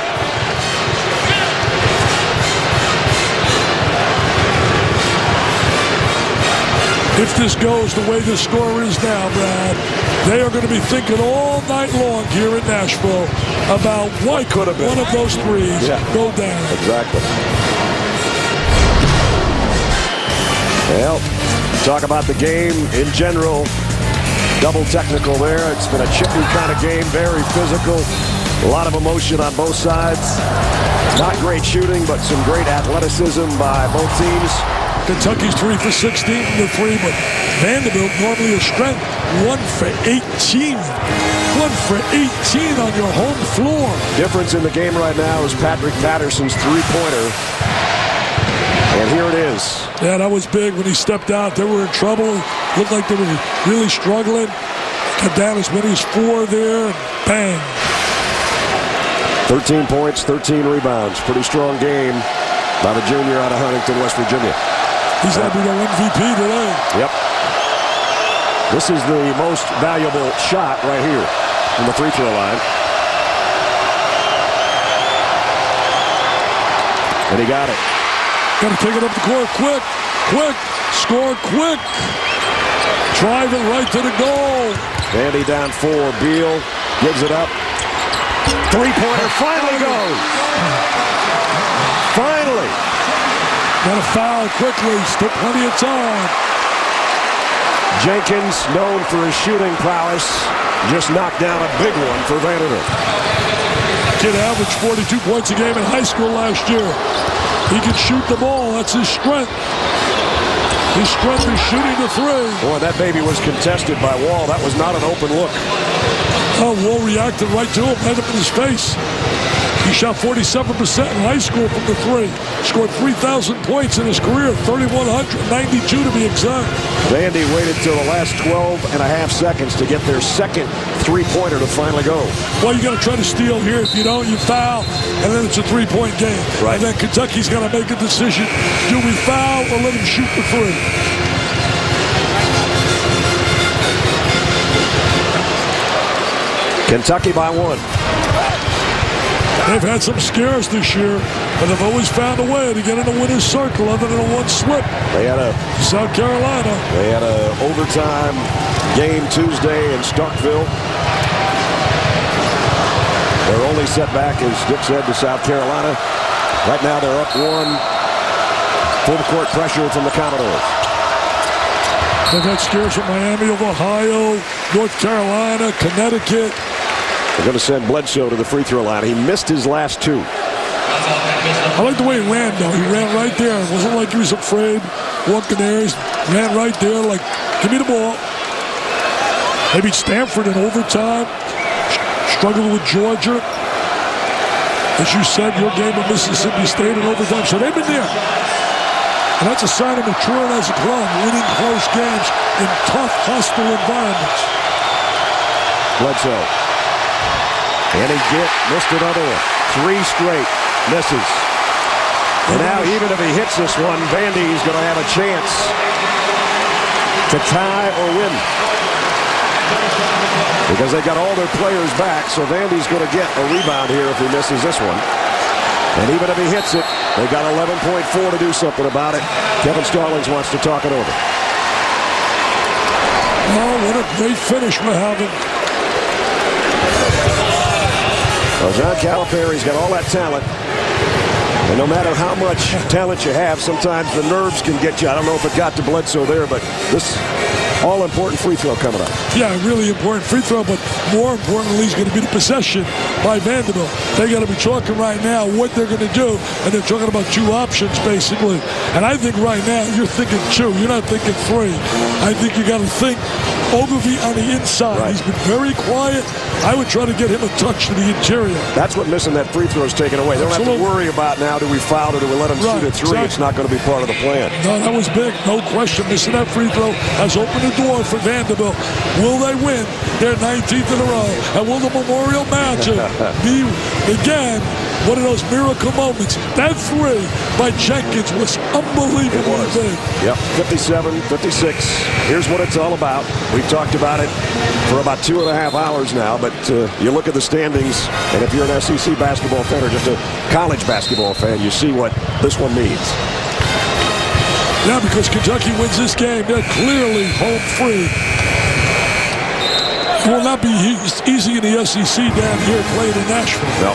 B: If this goes the way the score is now, Brad, They are going to be thinking all night long here in Nashville about what could have been one of those threes go down.
A: Exactly. Well, talk about the game in general. Double technical there. It's been a chippy kind of game, very physical. A lot of emotion on both sides. Not great shooting, but some great athleticism by both teams.
B: Kentucky's 3 for 16 from the three, but Vanderbilt, normally a strength, 1 for 18. 1 for 18 on your home floor.
A: Difference in the game right now is Patrick Patterson's three-pointer. And here it is.
B: Yeah, that was big when he stepped out. They were in trouble. Looked like they were really struggling. Got down as many as 4 there. Bang.
A: 13 points, 13 rebounds. Pretty strong game by the junior out of Huntington, West Virginia.
B: He's going to be the MVP today.
A: Yep. This is the most valuable shot right here from the free throw line. And he got it.
B: Got to take it up the court quick. Quick. Score quick. Drive it right to the goal.
A: Vandy down 4. Beal gives it up. Three-pointer finally goes. Finally.
B: Got to foul quickly. Still plenty of time.
A: Jenkins, known for his shooting prowess, just knocked down a big one for Vanderbilt.
B: Kid averaged 42 points a game in high school last year. He can shoot the ball. That's his strength. His strength is shooting the three.
A: Boy, that baby was contested by Wall. That was not an open look.
B: Oh, Wall reacted right to him, right up in his face. He shot 47% in high school from the three. Scored 3,000 points in his career, 3,192 to be exact.
A: Vandy waited till the last 12 and a half seconds to get their second three-pointer to finally go.
B: Well, you got to try to steal here. If you don't, you foul, and then it's a three-point game.
A: Right.
B: And then Kentucky's got to make a decision. Do we foul or let him shoot the three?
A: Kentucky by 1.
B: They've had some scares this year, but they've always found a way to get in the winner's circle other than a one slip.
A: They had a
B: South Carolina.
A: They had a overtime game Tuesday in Starkville. Their only setback, as Dick said, to South Carolina. Right now they're up 1. Full court pressure from the Commodores.
B: They've had scares from Miami of Ohio, North Carolina, Connecticut.
A: They're going to send Bledsoe to the free throw line. He missed his last 2.
B: I like the way he ran, though. He ran right there. It wasn't like he was afraid, walking there. He ran right there like, give me the ball. They beat Stanford in overtime. Struggled with Georgia. As you said, your game with Mississippi State in overtime. So they've been there. And that's a sign of maturing as a club, winning close games in tough, hostile environments.
A: Bledsoe. And he missed another one. 3 straight misses. And now, even if he hits this one, Vandy's going to have a chance to tie or win. Because they got all their players back, so Vandy's going to get a rebound here if he misses this one. And even if he hits it, they got 11.4 to do something about it. Kevin Stallings wants to talk it over.
B: Oh, what a great finish we're having.
A: Well, John Calipari's got all that talent. And no matter how much talent you have, sometimes the nerves can get you. I don't know if it got to Bledsoe there, but this all-important free throw coming up.
B: Yeah, really important free throw, but more importantly is going to be the possession by Vanderbilt. They got to be talking right now what they're going to do, and they're talking about 2 options, basically. And I think right now you're thinking 2. You're not thinking 3. I think you got to think Ogilvie on the inside. Right. He's been very quiet. I would try to get him a touch to the interior.
A: That's what missing that free throw is taken away. They don't have to worry about now, do we foul or do we let him shoot a 3? Exactly. It's not going to be part of the plan.
B: No, that was big. No question. Missing that free throw has opened the door for Vanderbilt. Will they win their 19th in a row? And will the Memorial Magic be, again, one of those miracle moments? That 3 by Jenkins was unbelievably big.
A: Yep, 57, 56. Here's what it's all about. We've talked about it for about 2.5 hours now, but you look at the standings, and if you're an SEC basketball fan or just a college basketball fan, you see what this one means.
B: Yeah, because Kentucky wins this game, they're clearly home free. It will not be easy in the SEC down here playing in Nashville.
A: No.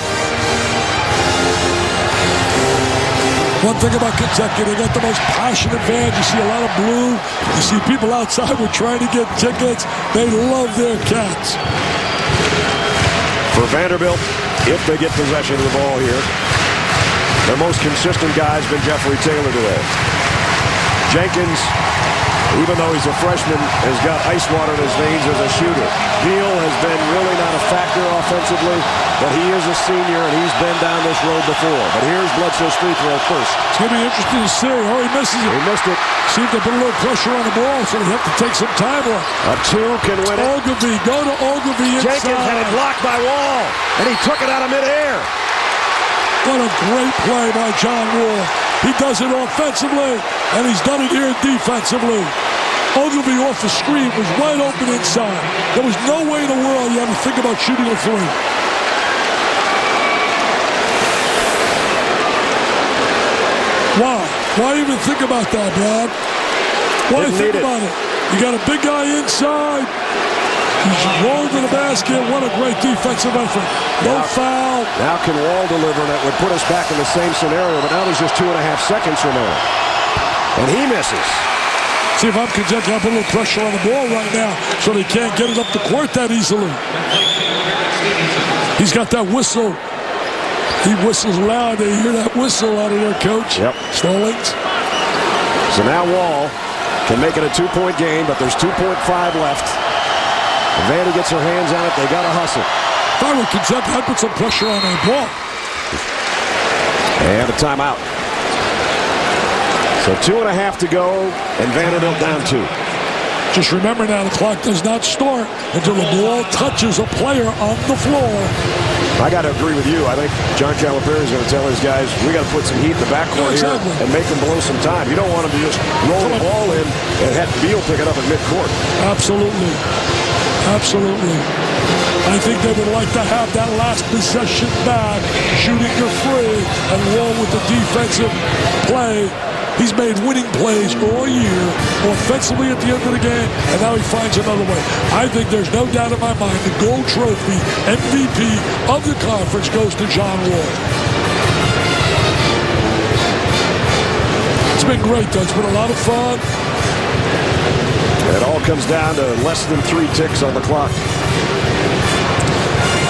B: One thing about Kentucky, they got the most passionate fans. You see a lot of blue. You see people outside who are trying to get tickets. They love their Cats.
A: For Vanderbilt, if they get possession of the ball here, their most consistent guy has been Jeffrey Taylor today. Jenkins, even though he's a freshman, has got ice water in his veins as a shooter. Beal has been really not a factor offensively, but he is a senior, and he's been down this road before. But here's Bledsoe's free throw first.
B: It's going to be interesting to see. Oh, he misses it.
A: He missed it.
B: Seems to put a little pressure on the ball, so they have to take some time off.
A: A two can win it.
B: Ogilvie, go to Ogilvie inside.
A: Jenkins had it blocked by Wall, and he took it out of midair.
B: What a great play by John Wall. He does it offensively, and he's done it here defensively. Ogilvie off the screen was wide open inside. There was no way in the world you had to think about shooting a three. Why? Why even think about that, Brad? Why think about it? You got a big guy inside. He's rolled to the basket. What a great defensive effort. No foul.
A: Now can Wall deliver, and that would put us back in the same scenario, but now there's just 2.5 seconds remaining. And he misses.
B: See, if I'm Kentucky, I'll put a little pressure on the ball right now so they can't get it up the court that easily. He's got that whistle. He whistles loud. They hear that whistle out of there, Coach.
A: Yep.
B: Stallings.
A: So now Wall can make it a 2-point game, but there's 2.5 left. If Vandy gets her hands on it, they got to hustle.
B: If I were Kentucky, I'd put some pressure on that ball.
A: And a timeout. So 2.5 to go, and Vanderbilt down 2.
B: Just remember now, the clock does not start until the ball touches a player on the floor.
A: I got to agree with you. I think John Calipari is going to tell his guys, we got to put some heat in the backcourt here and make them blow some time. You don't want them to just roll the ball in and have Beal pick it up at midcourt.
B: Absolutely. Absolutely. I think they would like to have that last possession back, shooting your free, and Wall with the defensive play. He's made winning plays all year, offensively at the end of the game, and now he finds another way. I think there's no doubt in my mind the gold trophy, MVP of the conference, goes to John Wall. It's been great, though. It's been a lot of fun.
A: It all comes down to less than 3 ticks on the clock.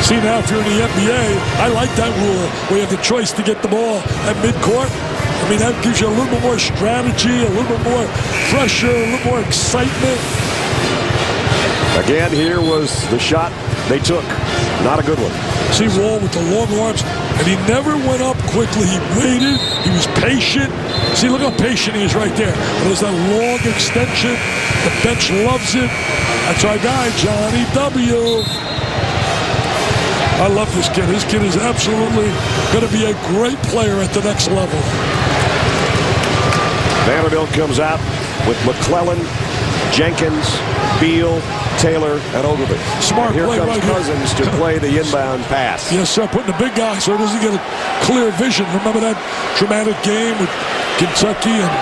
B: See, now if you're in the NBA, I like that rule where you have the choice to get the ball at midcourt. I mean, that gives you a little bit more strategy, a little bit more pressure, a little more excitement.
A: Again, here was the shot they took. Not a good one.
B: See Wall with the long arms, and he never went up quickly. He waited. He was patient. See, look how patient he is right there. There's that long extension. The bench loves it. That's our guy, Johnny W. I love this kid. This kid is absolutely going to be a great player at the next level.
A: Vanderbilt comes out with McClellan, Jenkins, Beal, Taylor, and Ogilvie.
B: Smart
A: and here
B: play
A: comes
B: right
A: Cousins
B: here.
A: to play the inbound pass.
B: Yes, sir. Putting the big guy so he doesn't get a clear vision. Remember that dramatic game with Kentucky and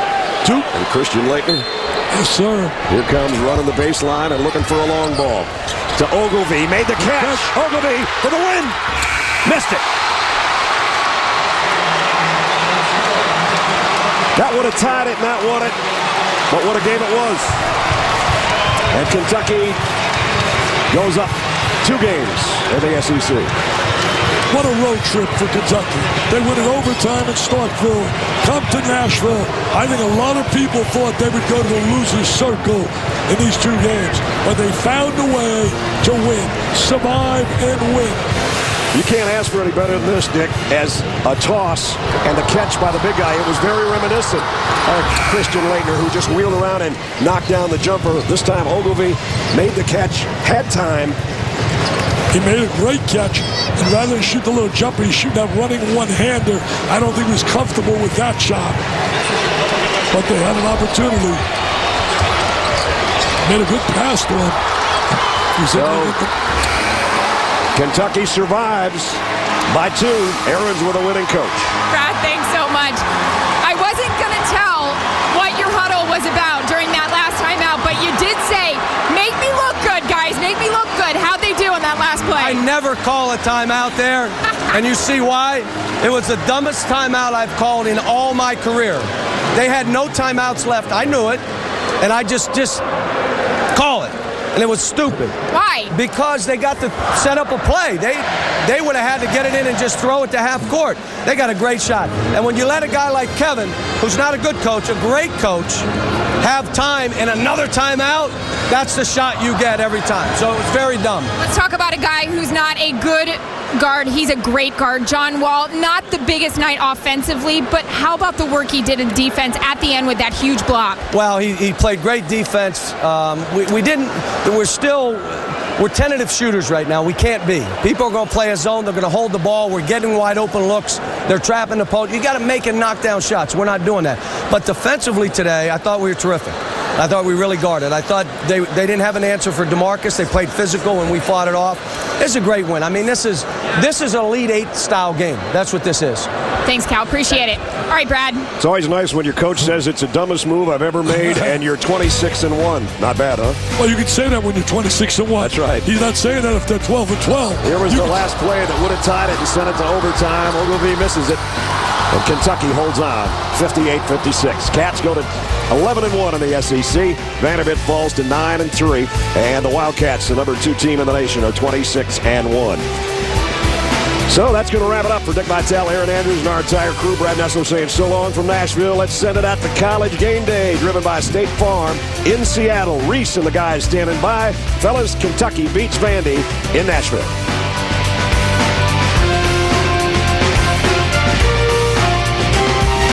B: Duke?
A: And Christian Laettner.
B: Yes, sir.
A: Here comes running the baseline and looking for a long ball. To Ogilvie. Made the catch. Ogilvie for the win. Missed it. That would have tied it, not won it. But what a game it was. And Kentucky goes up 2 games in the SEC.
B: What a road trip for Kentucky. They win in overtime in Starkville, come to Nashville. I think a lot of people thought they would go to the loser's circle in these 2 games, but they found a way to win, survive, and win.
A: You can't ask for any better than this, Dick, as a toss and the catch by the big guy. It was very reminiscent of Christian Laettner, who just wheeled around and knocked down the jumper. This time, Ogilvie made the catch, had time.
B: He made a great catch, and rather than shoot the little jumper, he shoot that running one-hander. I don't think he was comfortable with that shot. But they had an opportunity. Made a good pass to him.
A: Kentucky survives by 2. Aaron's with a winning coach.
C: Brad, thanks so much. I wasn't going to tell what your huddle was about during that last timeout, but you did say, make me look good, guys. Make me look good. How
K: never call a timeout there, and you see why? It was the dumbest timeout I've called in all my career. They had no timeouts left. I knew it, and I just call it. And it was stupid.
C: Why?
K: Because they got to set up a play. They would have had to get it in and just throw it to half court. They got a great shot. And when you let a guy like Kevin, who's not a good coach, a great coach, have time and another timeout, that's the shot you get every time. So it was very dumb.
C: Let's talk about a guy who's not a good guard. He's a great guard. John Wall, not the biggest night offensively, but how about the work he did in defense at the end with that huge block?
K: Well, he played great defense. We're tentative shooters right now. We can't be. People are going to play a zone. They're going to hold the ball. We're getting wide open looks. They're trapping the post. You got to make and knock down shots. We're not doing that. But defensively today, I thought we were terrific. I thought we really guarded. I thought they didn't have an answer for DeMarcus. They played physical and we fought it off. It's a great win. I mean, this is an Elite Eight style game. That's what this is.
C: Thanks, Cal. Appreciate it. All right, Brad.
A: It's always nice when your coach says it's the dumbest move I've ever made, and you're 26-1. Not bad, huh?
B: Well, you can say that when you're 26-1.
A: That's right.
B: He's not saying that if they're 12-12.
A: Here was the last play that would have tied it and sent it to overtime. Ogilvie misses it. And Kentucky holds on, 58-56. Cats go to 11-1 in the SEC. Vanderbilt falls to 9-3. And the Wildcats, the number 2 team in the nation, are 26-1. So that's going to wrap it up for Dick Vitale, Aaron Andrews, and our entire crew. Brad Nessel saying so long from Nashville. Let's send it out to College Game Day, driven by State Farm in Seattle. Reese and the guys standing by. Fellas, Kentucky beats Vandy in Nashville.